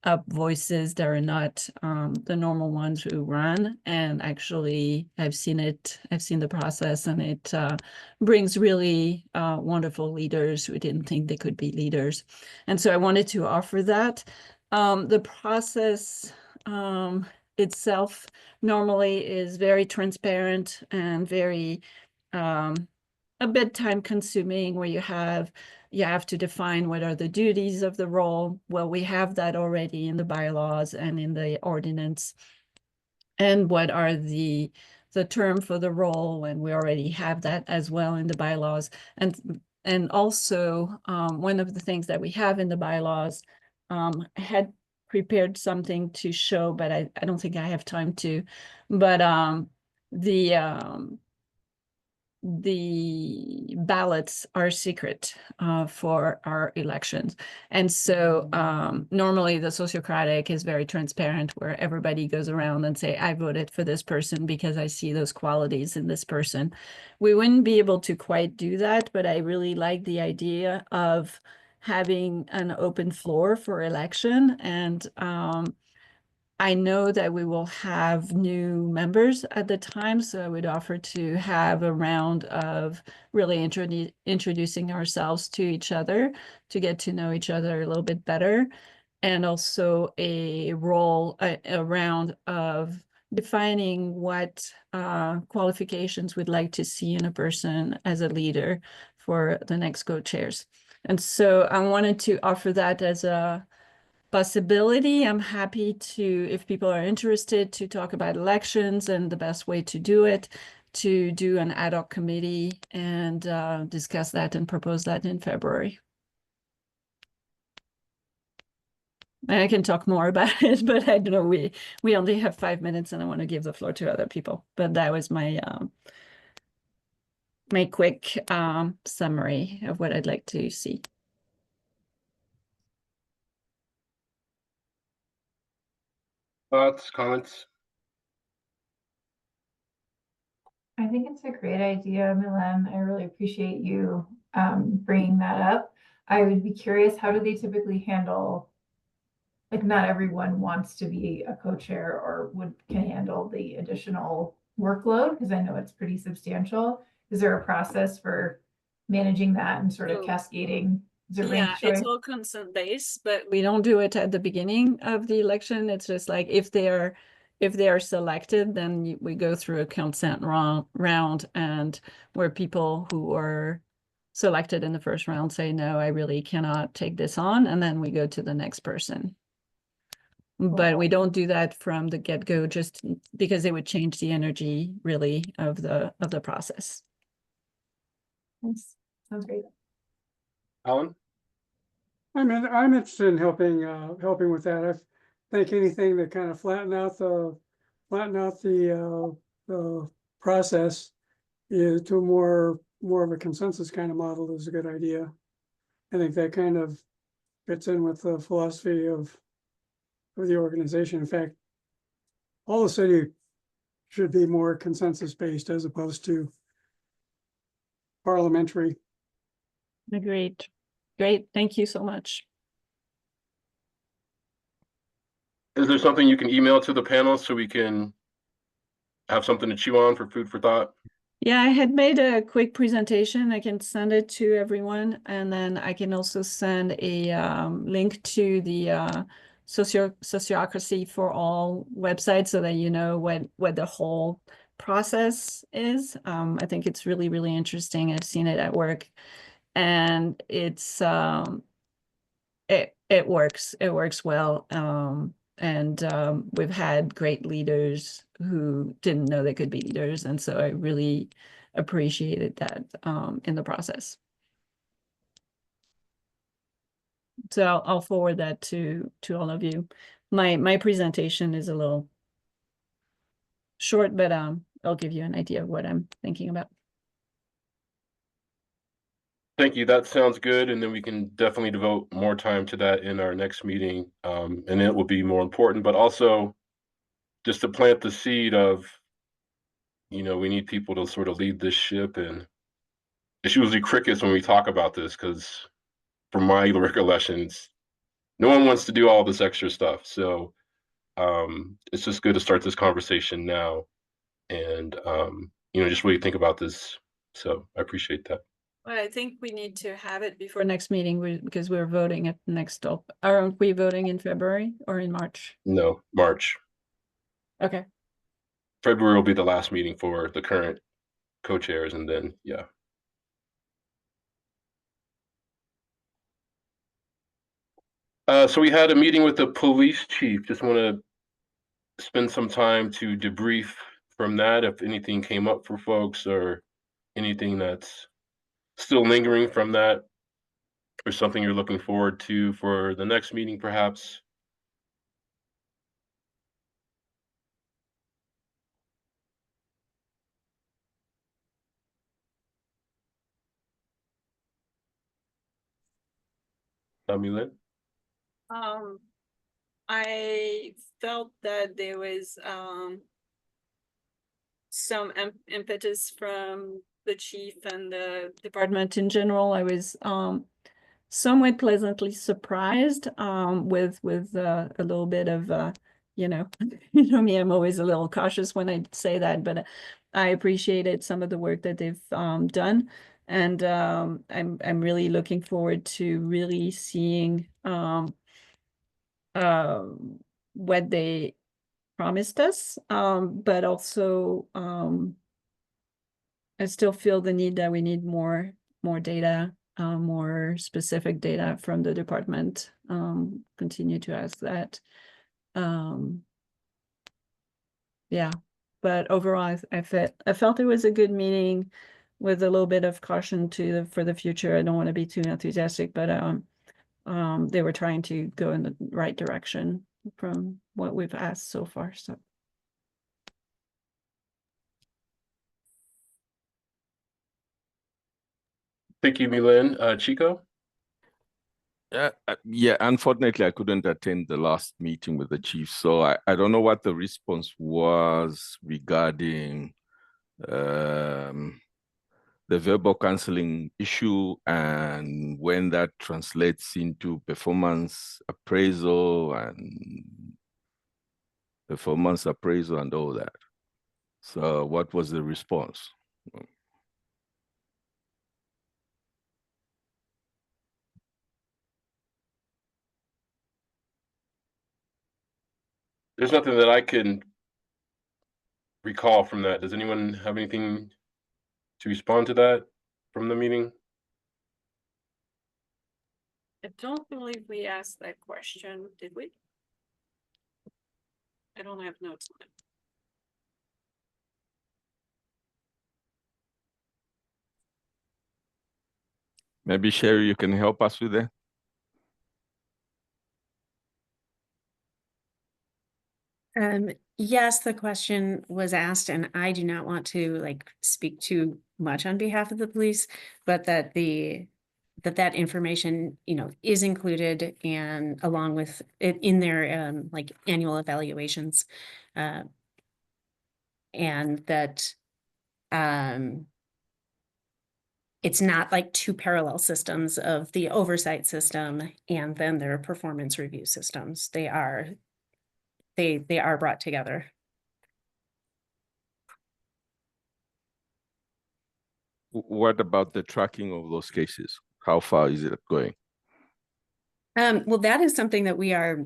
up voices that are not the normal ones who run. And actually, I've seen the process, and it brings really wonderful leaders who didn't think they could be leaders. And so I wanted to offer that. The process itself normally is very transparent and very a bit time consuming, where you have to define what are the duties of the role. Well, we have that already in the bylaws and in the ordinance. And what are the term for the role, and we already have that as well in the bylaws. And also one of the things that we have in the bylaws, I had prepared something to show, but I don't think I have time to. But the ballots are secret for our elections. And so normally the sociocratic is very transparent, where everybody goes around and say, I voted for this person because I see those qualities in this person. We wouldn't be able to quite do that, but I really like the idea of having an open floor for election. And I know that we will have new members at the time, so I would offer to have a round of really introducing ourselves to each other, to get to know each other a little bit better, and also a round of defining what qualifications we'd like to see in a person as a leader for the next co-chairs. And so I wanted to offer that as a possibility. I'm happy to, if people are interested, to talk about elections and the best way to do it, to do an ad hoc committee and discuss that and propose that in February. And I can talk more about it, but I don't know, we only have 5 minutes, and I want to give the floor to other people. But that was my my quick summary of what I'd like to see.
Thoughts, comments?
I think it's a great idea, Milan. I really appreciate you bringing that up. I would be curious, how do they typically handle, like, not everyone wants to be a co-chair or can handle the additional workload, because I know it's pretty substantial. Is there a process for managing that and sort of cascading? Is it ranked choice?
It's all consent based, but we don't do it at the beginning of the election. It's just like if they are selected, then we go through a consent round, and where people who are selected in the first round say, no, I really cannot take this on, and then we go to the next person. But we don't do that from the get-go, just because it would change the energy really of the process.
Thanks. Sounds great.
Alan?
I'm interested in helping with that. I think anything that kind of flatten out the process is to more of a consensus kind of model is a good idea. I think that kind of fits in with the philosophy of the organization. In fact, all the city should be more consensus based as opposed to parliamentary.
Agreed. Great. Thank you so much.
Is there something you can email to the panel so we can have something to chew on for food for thought?
Yeah, I had made a quick presentation. I can send it to everyone, and then I can also send a link to the Sociocracy for All website, so that you know what the whole process is. I think it's really, really interesting. I've seen it at work, and it's it works well. And we've had great leaders who didn't know they could be leaders, and so I really appreciated that in the process. So I'll forward that to all of you. My presentation is a little short, but I'll give you an idea of what I'm thinking about.
Thank you. That sounds good. And then we can definitely devote more time to that in our next meeting. And it will be more important, but also just to plant the seed of, we need people to sort of lead this ship. And it's usually crickets when we talk about this, because from my recollections, no one wants to do all this extra stuff. So it's just good to start this conversation now and, just really think about this. So I appreciate that.
Well, I think we need to have it
For
before.
next meeting, because we're voting at the next stop. Aren't we voting in February or in March?
No, March.
Okay.
February will be the last meeting for the current co-chairs, and then, yeah. So we had a meeting with the police chief. Just want to spend some time to debrief from that, if anything came up for folks or anything that's still lingering from that, or something you're looking forward to for the next meeting, perhaps. Milene?
I felt that there was some impetus from the chief and the department.
Department in general, I was somewhat pleasantly surprised with a little bit of you know me, I'm always a little cautious when I say that, but I appreciated some of the work that they've done, and I'm really looking forward to really seeing what they promised us, but also I still feel the need that we need more data, more specific data from the department. Continue to ask that. Yeah, but overall, I felt it was a good meeting with a little bit of caution for the future. I don't want to be too enthusiastic, but they were trying to go in the right direction from what we've asked so far. So.
Thank you, Milene. Chico?
Yeah, unfortunately, I couldn't attend the last meeting with the chief, so I don't know what the response was regarding the verbal counseling issue and when that translates into performance appraisal and all that. So what was the response?
There's nothing that I can recall from that. Does anyone have anything to respond to that from the meeting?
I don't believe we asked that question, did we? I don't have notes on it.
Maybe Sherry, you can help us with that?
Yes, the question was asked, and I do not want to speak too much on behalf of the police, but that that information, is included and along with it in their annual evaluations. And that it's not like two parallel systems of the oversight system and then their performance review systems. They are brought together.
What about the tracking of those cases? How far is it going?
Well, that is something that we are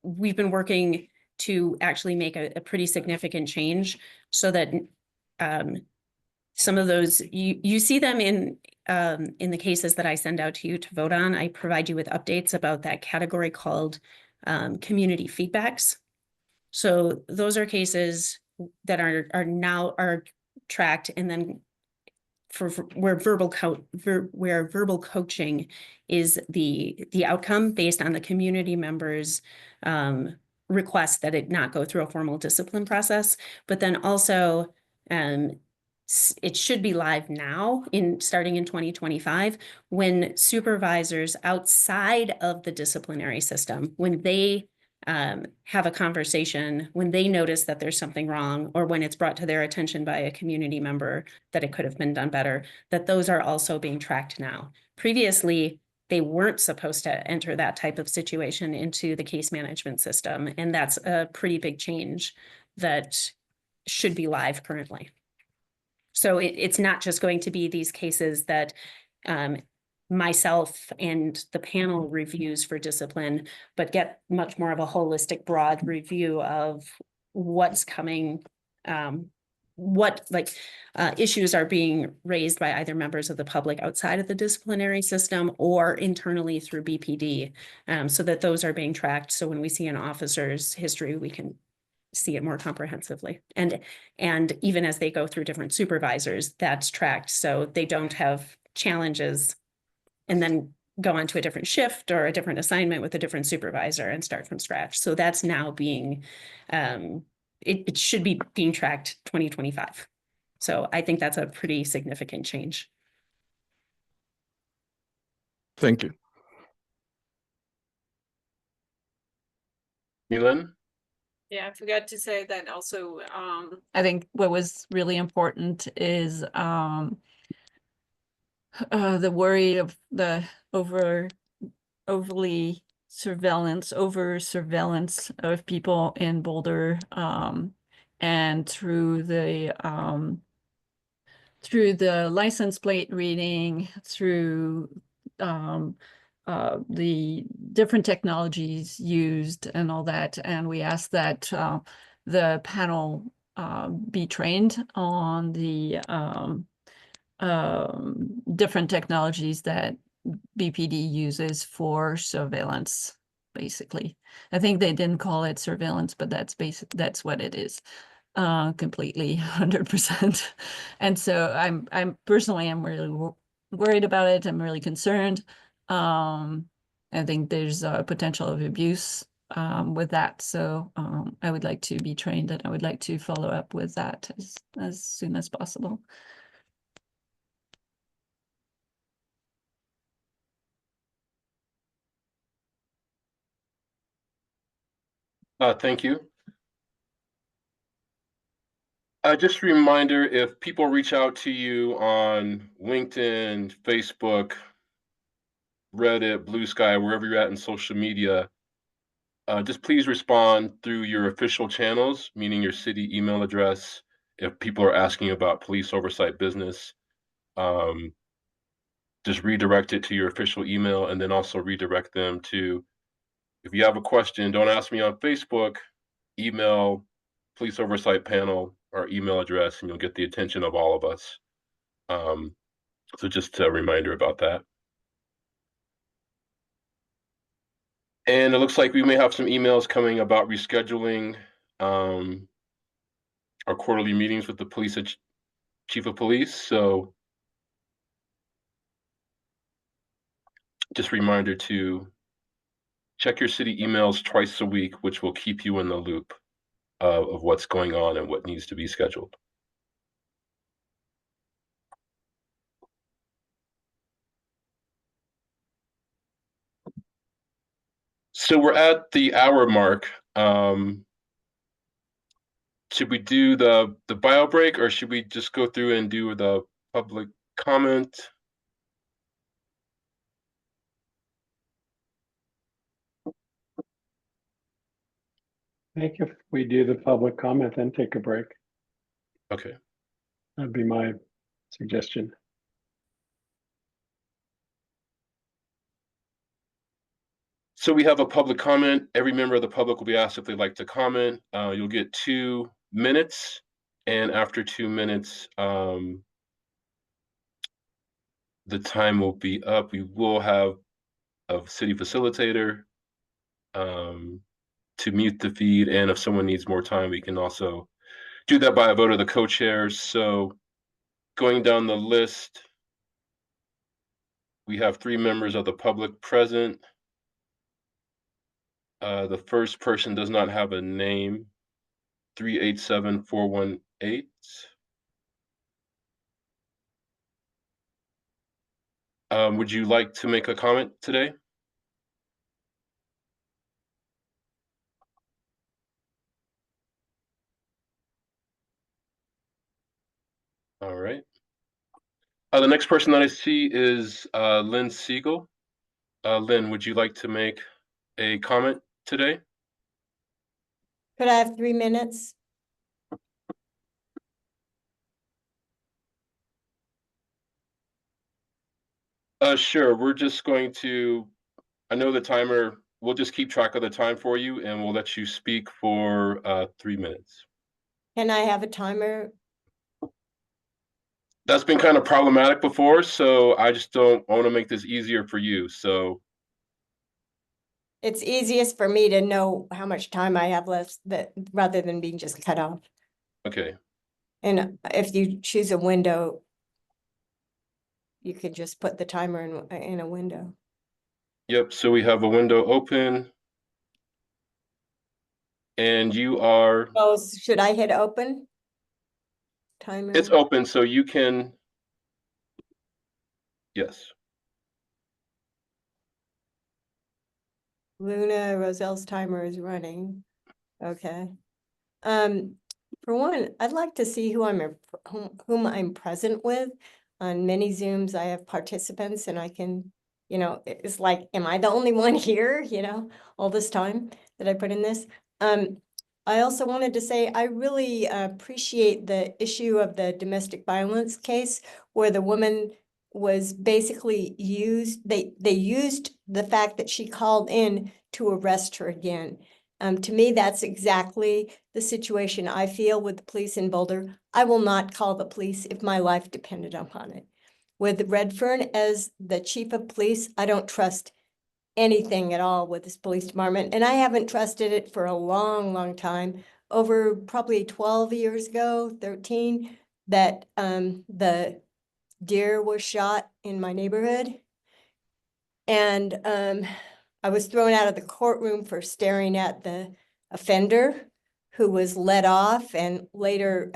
we've been working to actually make a pretty significant change so that some of those you see them in the cases that I send out to you to vote on. I provide you with updates about that category called community feedbacks. So those are cases that are now tracked, and then where verbal coaching is the outcome based on the community members' request that it not go through a formal discipline process, but then also it should be live now starting in 2025 when supervisors outside of the disciplinary system, when they have a conversation when they notice that there's something wrong, or when it's brought to their attention by a community member that it could have been done better, that those are also being tracked now. Previously, they weren't supposed to enter that type of situation into the case management system, and that's a pretty big change that should be live currently. So it's not just going to be these cases that myself and the panel reviews for discipline, but get much more of a holistic, broad review of what's coming, what issues are being raised by either members of the public outside of the disciplinary system or internally through BPD, so that those are being tracked. So when we see an officer's history, we can see it more comprehensively. And even as they go through different supervisors, that's tracked, so they don't have challenges and then go on to a different shift or a different assignment with a different supervisor and start from scratch. So that's now being, it should be being tracked 2025. So I think that's a pretty significant change.
Thank you.
Milan?
Yeah, I forgot to say that also,
I think what was really important is the worry of the over surveillance of people in Boulder, and through the license plate reading, through the different technologies used and all that. And we asked that the panel be trained on the different technologies that BPD uses for surveillance, basically. I think they didn't call it surveillance, but that's what it is. Completely 100%. And so I'm personally really worried about it. I'm really concerned. I think there's a potential of abuse with that. So I would like to be trained, and I would like to follow up with that as soon as possible.
Thank you. Just a reminder, if people reach out to you on LinkedIn, Facebook, Reddit, Blue Sky, wherever you're at in social media, just please respond through your official channels, meaning your city email address. If people are asking about police oversight business, just redirect it to your official email, and then also redirect them to, if you have a question, don't ask me on Facebook, email police oversight panel, our email address, and you'll get the attention of all of us. So just a reminder about that. And it looks like we may have some emails coming about rescheduling our quarterly meetings with the police chief of police. So just a reminder to check your city emails twice a week, which will keep you in the loop of what's going on and what needs to be scheduled. So we're at the hour mark. Should we do the bio break, or should we just go through and do the public comment?
I think if we do the public comment, then take a break.
Okay.
That'd be my suggestion.
So we have a public comment. Every member of the public will be asked if they'd like to comment. You'll get 2 minutes, and after 2 minutes, the time will be up. We will have a city facilitator to mute the feed, and if someone needs more time, we can also do that by a vote of the co-chairs. So going down the list, we have 3 members of the public present. The first person does not have a name. 387418. Would you like to make a comment today? All right. The next person that I see is Lynn Siegel. Lynn, would you like to make a comment today?
Could I have 3 minutes?
Sure. We're just going to, I know the timer, we'll just keep track of the time for you and we'll let you speak for 3 minutes.
Can I have a timer?
That's been kind of problematic before, so I just don't want to make this easier for you. So,
It's easiest for me to know how much time I have left that rather than being just cut off.
okay.
And if you choose a window, you could just put the timer in a window.
Yep. So we have a window open. And you are,
Oh, should I hit open? Timer.
it's open, so you can, yes.
Luna Roselle's timer is running. Okay. For one, I'd like to see whom I'm present with. On many Zooms, I have participants and I can, it's like, am I the only one here, all this time that I put in this? I also wanted to say, I really appreciate the issue of the domestic violence case where the woman was basically they used the fact that she called in to arrest her again. To me, that's exactly the situation I feel with the police in Boulder. I will not call the police if my life depended upon it. With Redfern as the chief of police, I don't trust anything at all with this police department. And I haven't trusted it for a long, long time. Over probably 12 years ago, 13, that the deer was shot in my neighborhood. And I was thrown out of the courtroom for staring at the offender who was let off and later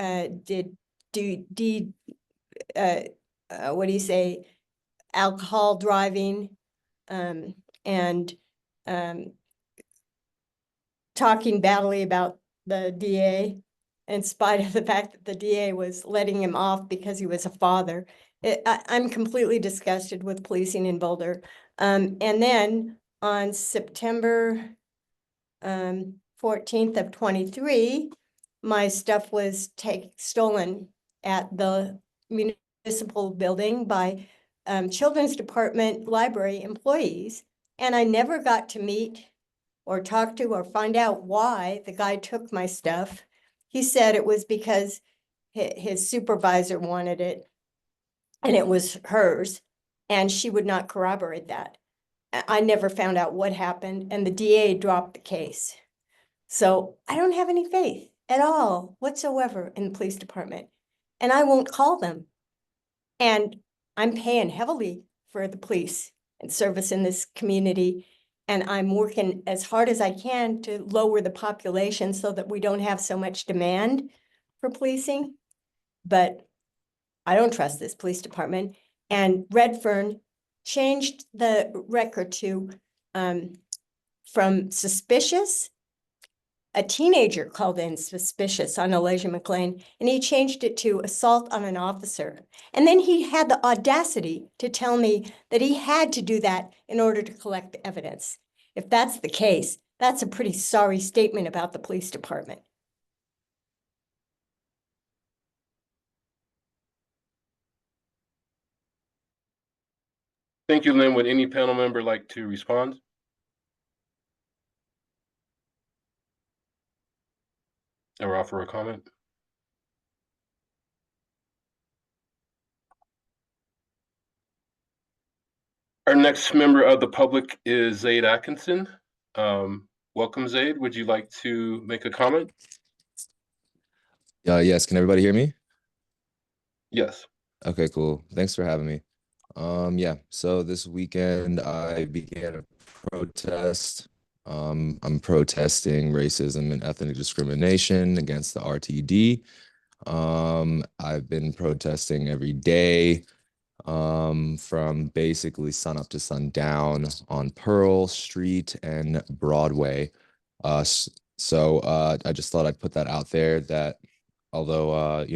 alcohol driving and talking badly about the DA in spite of the fact that the DA was letting him off because he was a father. I'm completely disgusted with policing in Boulder. And then on September 14th of 23, my stuff was stolen at the municipal building by Children's Department library employees. And I never got to meet or talk to or find out why the guy took my stuff. He said it was because his supervisor wanted it and it was hers and she would not corroborate that. I never found out what happened and the DA dropped the case. So I don't have any faith at all whatsoever in the police department and I won't call them. And I'm paying heavily for the police and service in this community. And I'm working as hard as I can to lower the population so that we don't have so much demand for policing. But I don't trust this police department. And Redfern changed the record to from suspicious. A teenager called in suspicious on Elijah McLean, and he changed it to assault on an officer. And then he had the audacity to tell me that he had to do that in order to collect the evidence. If that's the case, that's a pretty sorry statement about the police department.
Thank you, Lynn. Would any panel member like to respond? Or offer a comment? Our next member of the public is Zaid Atkinson. Welcome, Zaid. Would you like to make a comment?
Yes, can everybody hear me?
Yes.
Okay, cool. Thanks for having me. Yeah, so this weekend I began a protest. I'm protesting racism and ethnic discrimination against the RTD. I've been protesting every day, from basically sun up to sundown on Pearl Street and Broadway. So I just thought I'd put that out there that although,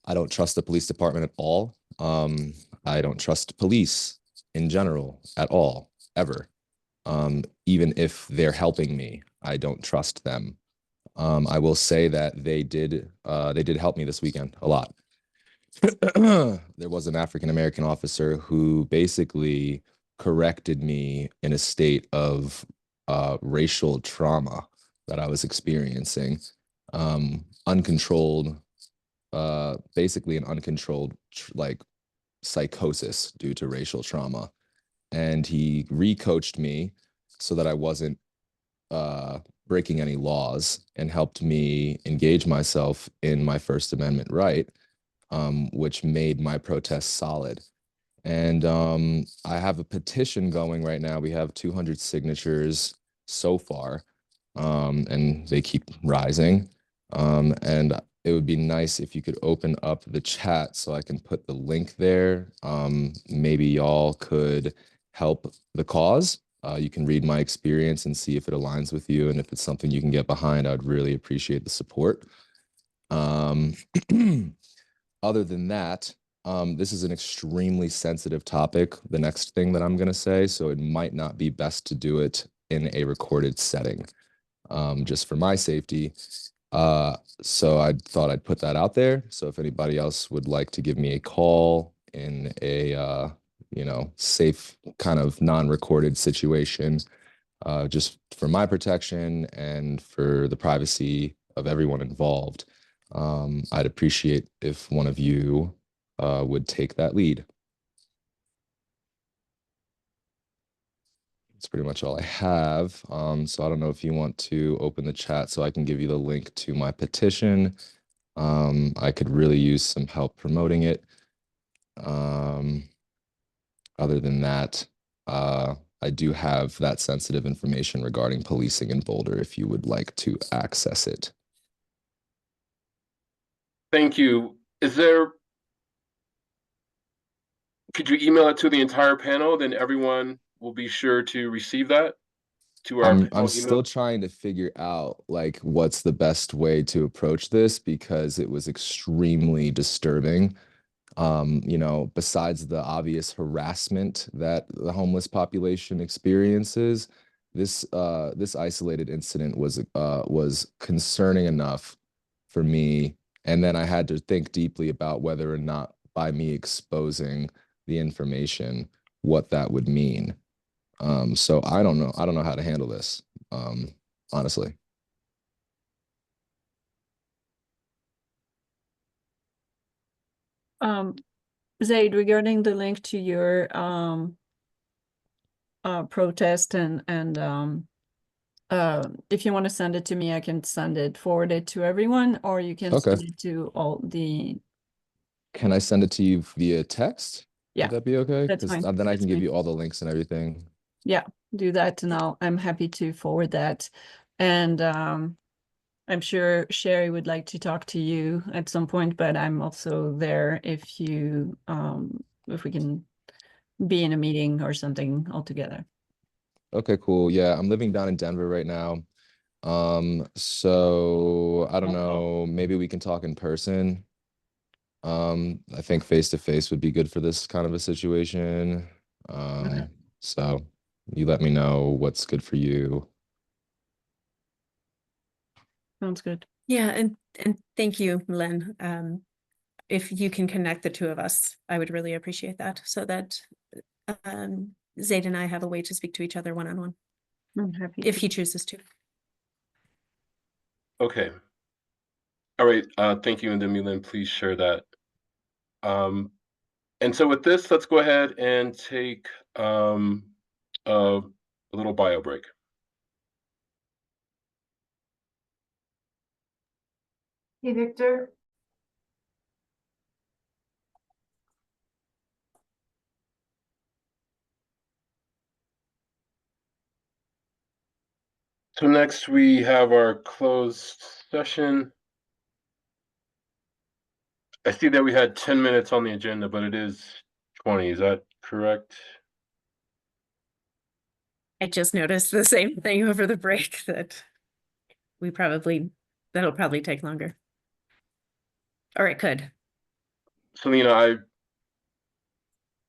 I don't trust the police department at all. I don't trust police in general at all, ever. Even if they're helping me, I don't trust them. I will say that they did help me this weekend a lot. There was an African-American officer who basically corrected me in a state of racial trauma that I was experiencing. Uncontrolled, basically an uncontrolled like psychosis due to racial trauma. And he recoached me so that I wasn't breaking any laws and helped me engage myself in my First Amendment right, which made my protest solid. And I have a petition going right now. We have 200 signatures so far, and they keep rising. And it would be nice if you could open up the chat so I can put the link there. Maybe y'all could help the cause. You can read my experience and see if it aligns with you. And if it's something you can get behind, I'd really appreciate the support. Other than that, this is an extremely sensitive topic, the next thing that I'm going to say, so it might not be best to do it in a recorded setting, just for my safety. So I thought I'd put that out there. So if anybody else would like to give me a call in a, safe kind of non-recorded situation, just for my protection and for the privacy of everyone involved, I'd appreciate if one of you would take that lead. That's pretty much all I have. So I don't know if you want to open the chat so I can give you the link to my petition. I could really use some help promoting it. Other than that, I do have that sensitive information regarding policing in Boulder if you would like to access it.
Thank you. Could you email it to the entire panel? Then everyone will be sure to receive that to our
I'm still trying to figure out like what's the best way to approach this because it was extremely disturbing. Besides the obvious harassment that the homeless population experiences, this isolated incident was concerning enough for me. And then I had to think deeply about whether or not by me exposing the information, what that would mean. So I don't know how to handle this, honestly.
Zaid, regarding the link to your protest and if you want to send it to me, I can forward it to everyone, or you can send it to all the.
Can I send it to you via text?
Yeah,
would that be okay?
that's fine.
Then I can give you all the links and everything.
Yeah, do that, and I'm happy to forward that. And I'm sure Sherry would like to talk to you at some point, but I'm also there if we can be in a meeting or something altogether.
Okay, cool. Yeah, I'm living down in Denver right now. So I don't know, maybe we can talk in person. I think face to face would be good for this kind of a situation.
Okay.
So you let me know what's good for you.
Sounds good.
Yeah, and thank you, Len. If you can connect the two of us, I would really appreciate that so that Zaid and I have a way to speak to each other one-on-one.
I'm happy
if he chooses to.
Okay. All right. Thank you, and then Milan, please share that. And so with this, let's go ahead and take a little bio break.
Hey, Victor.
So next we have our closed session. I see that we had 10 minutes on the agenda, but it is 20. Is that correct?
I just noticed the same thing over the break that that'll probably take longer. Or it could.
Selena, I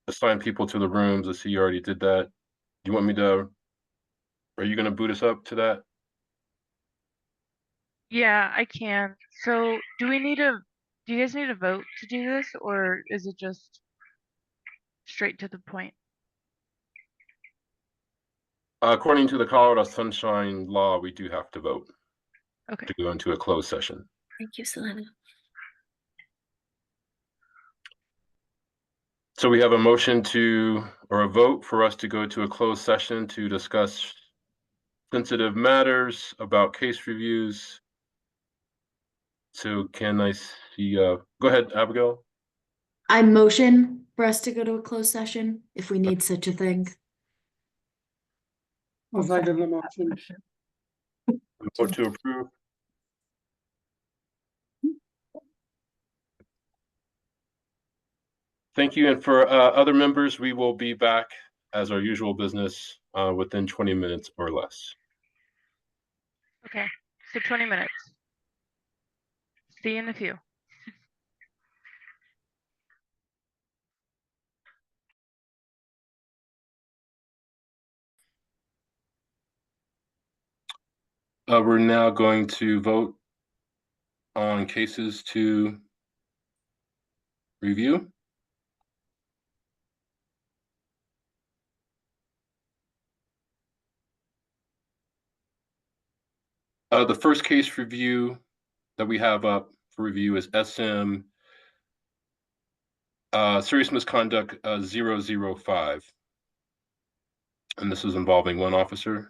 assigned people to the rooms. I see you already did that. Do you want me to, are you going to boot us up to that?
Yeah, I can. So do you guys need a vote to do this, or is it just straight to the point?
According to the Colorado Sunshine Law, we do have to vote
Okay.
to go into a closed session.
Thank you, Selena.
So we have a motion to, or a vote for us to go to a closed session to discuss sensitive matters about case reviews. So can I see, go ahead, Abigail.
I motion for us to go to a closed session if we need such a thing.
I'll second the motion.
Vote to approve. Thank you. And for other members, we will be back as our usual business within 20 minutes or less.
Okay. So 20 minutes. See you in a few.
We're now going to vote on cases to review. The first case review that we have up for review is SM Serious Misconduct 005. And this is involving one officer.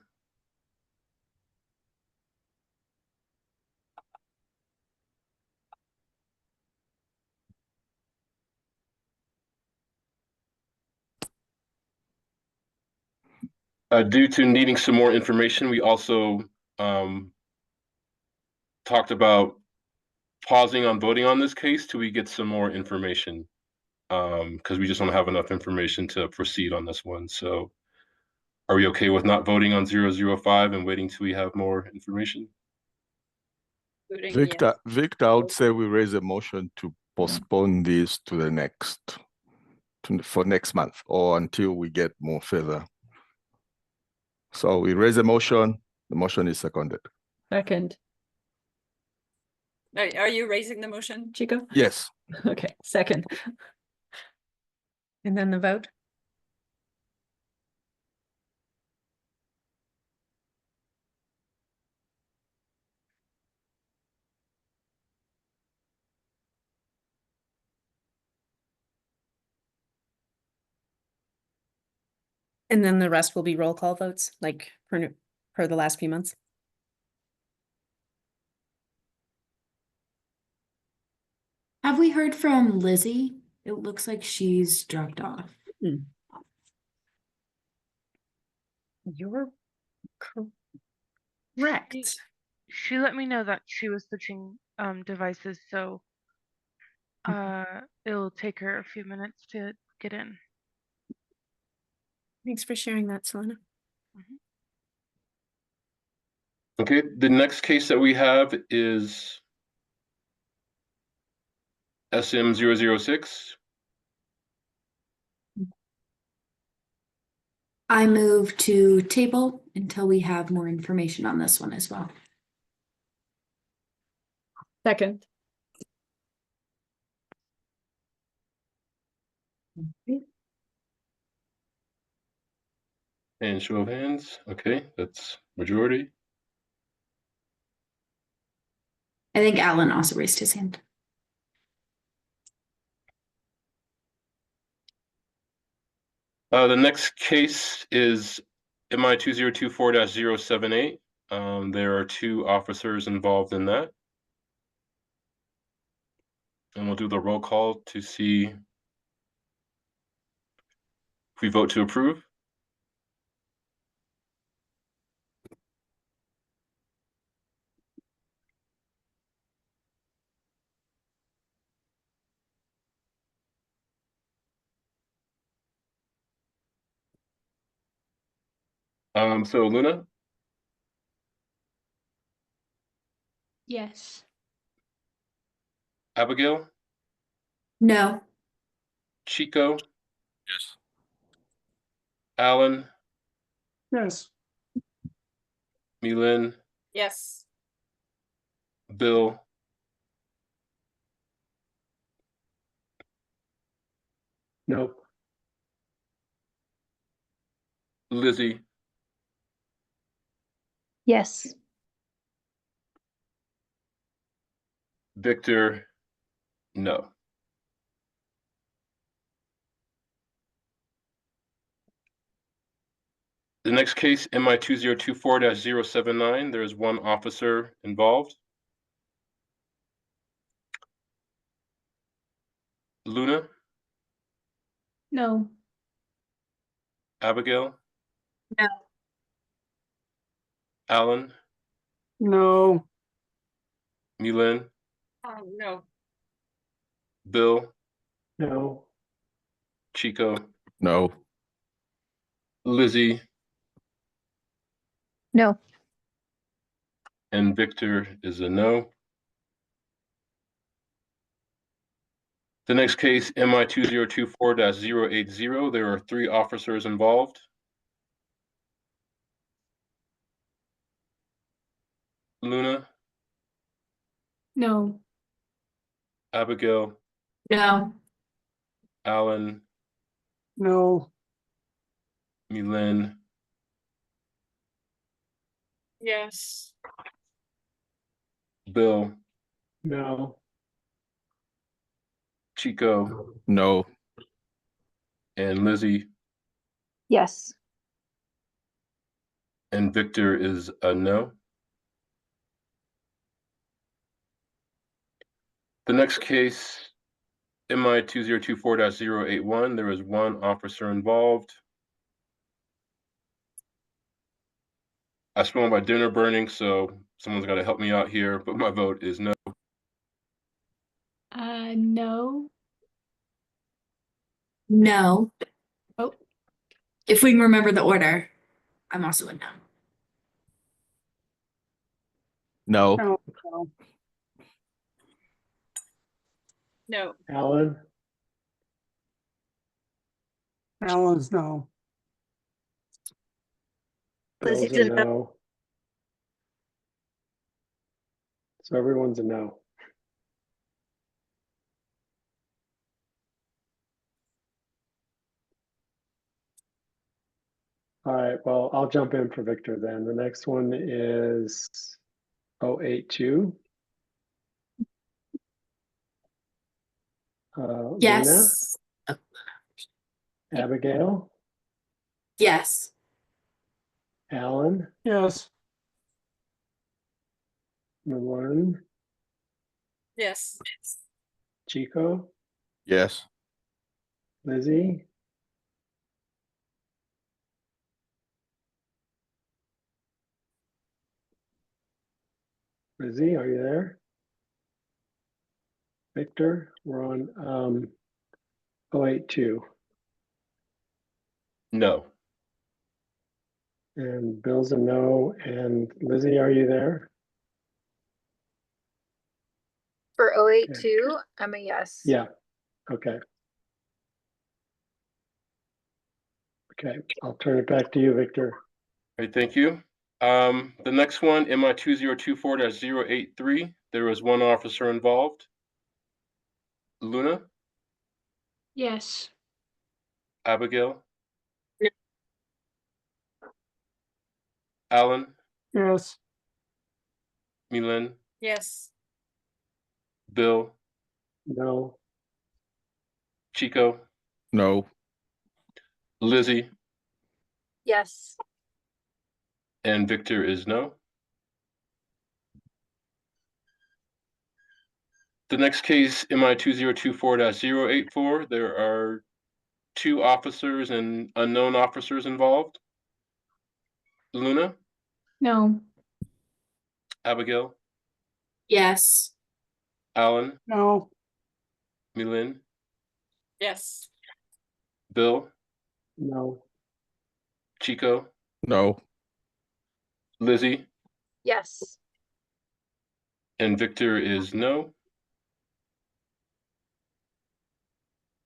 Due to needing some more information, we also talked about pausing on voting on this case till we get some more information, because we just don't have enough information to proceed on this one. So are we okay with not voting on 005 and waiting till we have more information?
Victor, I would say we raise a motion to postpone this to the next, for next month or until we get more further. So we raise a motion, the motion is seconded.
Second,
Are you raising the motion?
Chico?
Yes.
Okay, second.
And then the vote? And then the rest will be roll call votes, like per the last few months.
Have we heard from Lizzie? It looks like she's dropped off.
You're correct.
She let me know that she was switching devices, so it'll take her a few minutes to get in.
Thanks for sharing that, Selena.
Okay, the next case that we have is SM 006.
I move to table until we have more information on this one as well.
Second.
And show of hands. Okay, that's majority.
I think Alan also raised his hand.
The next case is MI 2024-078. There are 2 officers involved in that. And we'll do the roll call to see if we vote to approve. So Luna,
Yes.
Abigail,
No.
Chico,
Yes.
Alan,
Yes.
Milen,
Yes.
Bill,
Nope.
Lizzie,
Yes.
Victor, no. The next case, MI 2024-079, there is one officer involved. Luna,
No.
Abigail,
No.
Alan,
No.
Milen,
No.
Bill,
No.
Chico,
No.
Lizzie,
No.
and Victor is a no. The next case, MI 2024-080, there are 3 officers involved. Luna,
No.
Abigail,
No.
Alan,
No.
Milen,
Yes.
Bill,
No.
Chico,
No.
and Lizzie,
Yes.
and Victor is a no. The next case, MI 2024-081, there is 1 officer involved. I smell my dinner burning, so someone's got to help me out here, but my vote is no.
No.
No.
Oh.
If we can remember the order, I'm also a no.
No.
No. No.
No.
Alan?
Alan's no.
Lizzie's
Bill's a
a no.
no. So everyone's a no. All right, well, I'll jump in for Victor then. The next one is 082. Luna,
Yes. Oh,
Abigail,
yes.
Alan,
Yes.
Milen,
Yes.
Chico,
Yes.
Lizzie, Lizzie, are you there? Victor, we're on 082.
No.
And Bill's a no. And Lizzie, are you there?
For 082, I'm a yes.
Yeah, okay. Okay, I'll turn it back to you, Victor.
All right, thank you. The next one, MI 2024-083, there was 1 officer involved. Luna,
Yes.
Abigail, Alan,
Yes.
Milen,
Yes.
Bill,
No.
Chico,
No.
Lizzie,
Yes.
and Victor is no. The next case, MI 2024-084, there are 2 officers and unknown officers involved. Luna,
No.
Abigail,
Yes.
Alan,
No.
Milen,
Yes.
Bill,
No.
Chico,
No.
Lizzie,
Yes.
and Victor is no.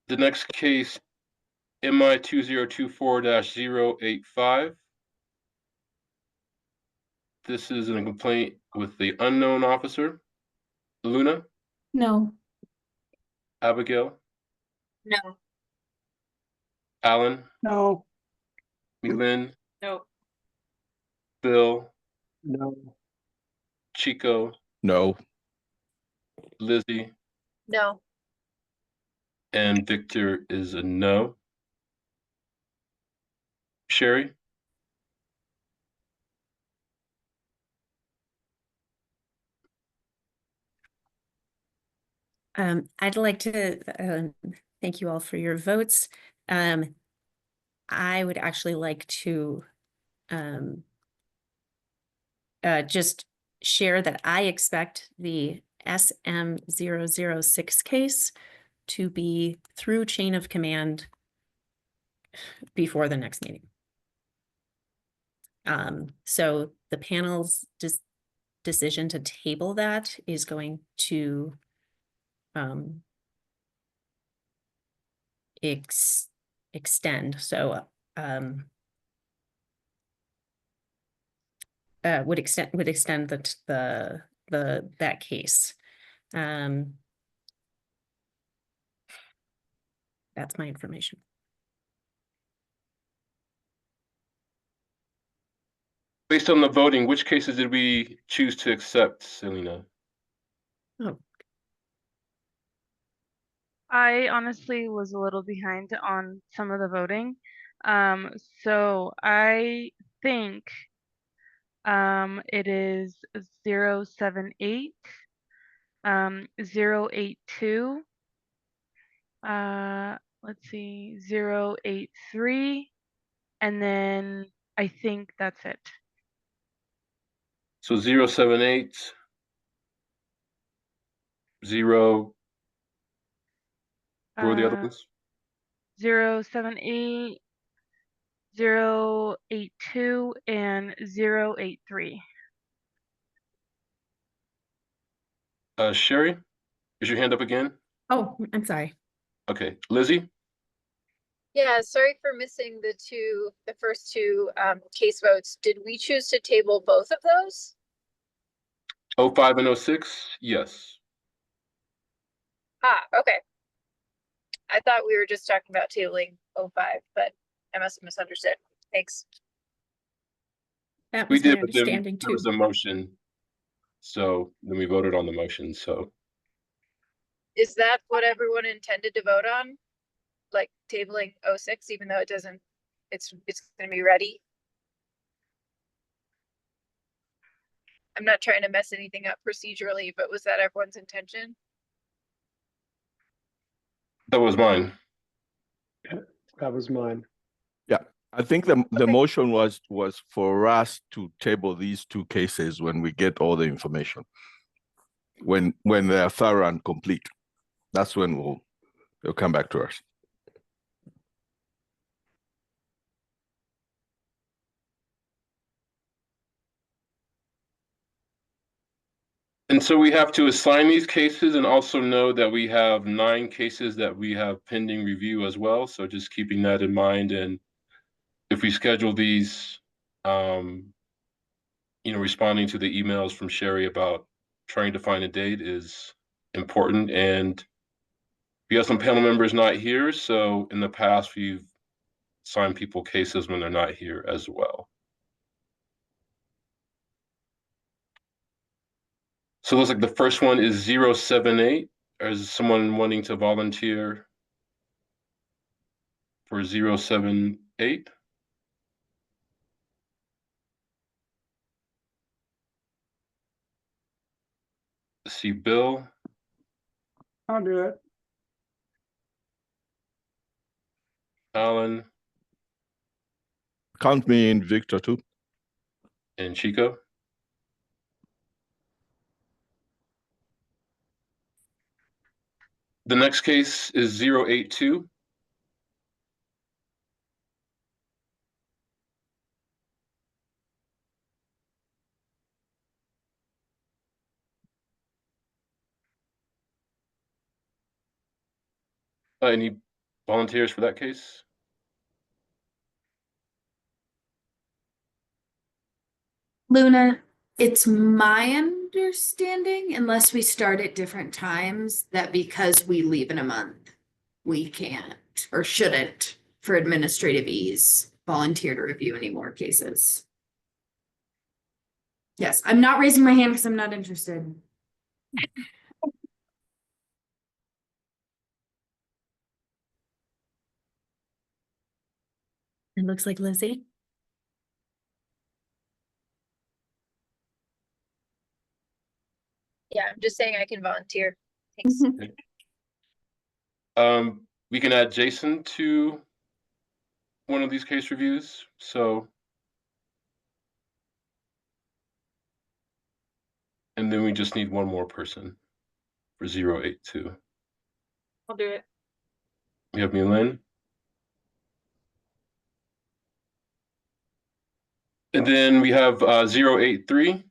The next case, MI 2024-085. This is a complaint with the unknown officer. Luna,
No.
Abigail,
No.
Alan,
No.
Milyn,
No.
Bill,
No.
Chico,
No.
Lizzie,
No.
and Victor is a no. Sherry,
I'd like to thank you all for your votes. I would actually like to just share that I expect the SM006 case to be through chain of command before the next meeting. So the panel's decision to table that is going to extend. So would extend that case. That's my information.
based on the voting, which cases did we choose to accept, Selena?
Oh,
I honestly was a little behind on some of the voting. So I think it is 078, 082, let's see, 083, and then I think that's it.
So 078, 0, what were the other ones?
078, 082, and 083.
Sherry, is your hand up again?
oh, I'm sorry.
Okay, Lizzie,
Yeah, sorry for missing the first two case votes. Did we choose to table both of those?
05 and 06, yes.
Ah, okay. I thought we were just talking about tabling 05, but I must have misunderstood. Thanks.
That
We
was my
did, but then
understanding
there was
too.
a motion. So then we voted on the motion, so.
Is that what everyone intended to vote on? Like tabling 06, even though it doesn't, it's gonna be ready? I'm not trying to mess anything up procedurally, but was that everyone's intention?
That was mine.
That was mine.
Yeah, I think the
Okay.
motion was for us to table these two cases when we get all the information. When they're thorough and complete, that's when they'll come back to us.
And so we have to assign these cases and also know that we have 9 cases that we have pending review as well. So just keeping that in mind. And if we schedule these, responding to the emails from Sherry about trying to find a date is important. And we have some panel members not here. So in the past, we've assigned people cases when they're not here as well. So it looks like the first one is 078. Is someone wanting to volunteer for 078? See Bill,
I'll do it.
Alan,
Count me in, Victor, too.
and Chico. The next case is 082. Any Volunteers for that case?
Luna, it's my understanding, unless we start at different times, that because we leave in a month, we can't or shouldn't, for administrative ease, volunteer to review any more cases. Yes, I'm not raising my hand because I'm not interested.
It looks like Lizzie.
Yeah, I'm just saying I can volunteer. Thanks.
We can add Jason to one of these case reviews. So, and then we just need one more person for 082.
I'll do it.
You have me, Lynn. And then we have 083.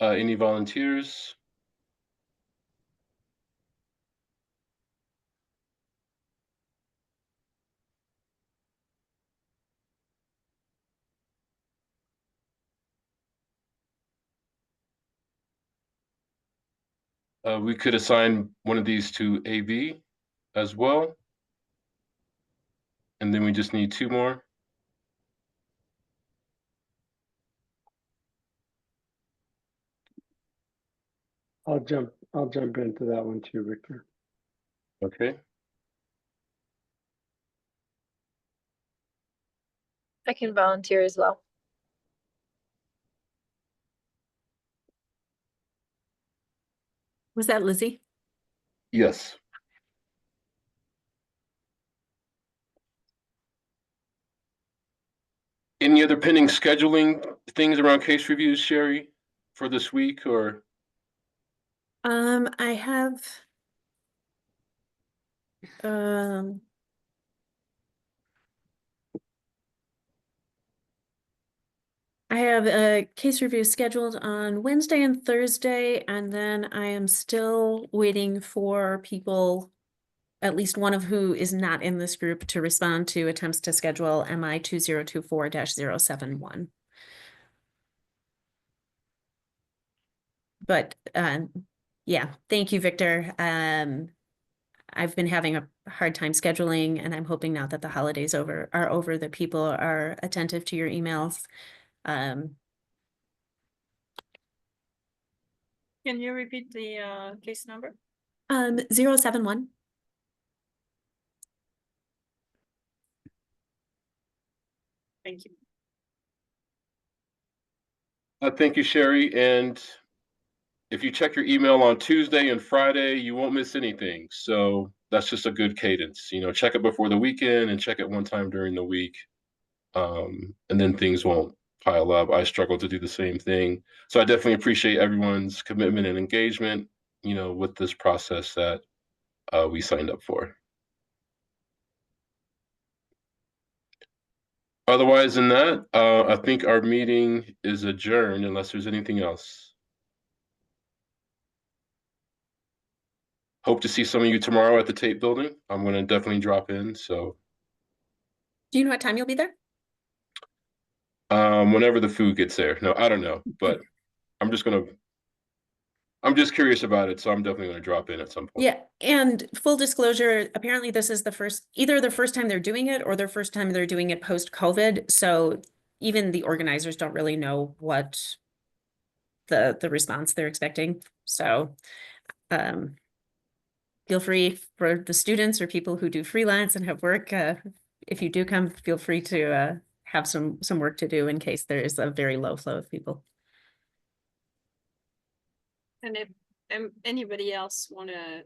Any volunteers? We could assign one of these to AB as well. And then we just need two more.
I'll jump into that one too, Victor.
Okay.
I can volunteer as well.
Was that Lizzie?
Yes. Any other pending scheduling things around case reviews, Sherry, for this week or?
I have a case review scheduled on Wednesday and Thursday, and then I am still waiting for people, at least one of who is not in this group, to respond to attempts to schedule MI 2024-071. But yeah, thank you, Victor. I've been having a hard time scheduling, and I'm hoping now that the holidays are over that people are attentive to your emails.
Can you repeat the case number?
071.
Thank you.
Thank you, Sherry. And if you check your email on Tuesday and Friday, you won't miss anything. So that's just a good cadence. You know, check it before the weekend and check it one time during the week. And then things won't pile up. I struggle to do the same thing. So I definitely appreciate everyone's commitment and engagement, you know, with this process that we signed up for. Otherwise than that, I think our meeting is adjourned unless there's anything else. Hope to see some of you tomorrow at the Tate Building. I'm going to definitely drop in. So,
Do you know what time you'll be there?
whenever the food gets there. No, I don't know, but I'm just curious about it. So I'm definitely going to drop in at some point.
Yeah, and full disclosure, apparently this is either the first time they're doing it or their first time they're doing it post-COVID. So even the organizers don't really know what the response they're expecting. So feel free for the students or people who do freelance and have work. If you do come, feel free to have some work to do in case there is a very low flow of people.
And if anybody else want to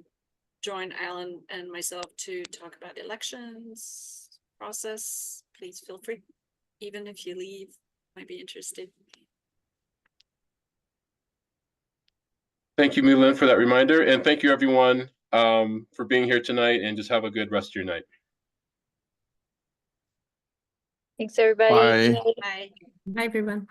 join Alan and myself to talk about elections process, please feel free. Even if you leave, might be interested.
Thank you, Mulan, for that reminder. And thank you, everyone, for being here tonight, and just have a good rest of your night.
Thanks, everybody.
Bye.
Good night.
Bye.
Bye, everyone.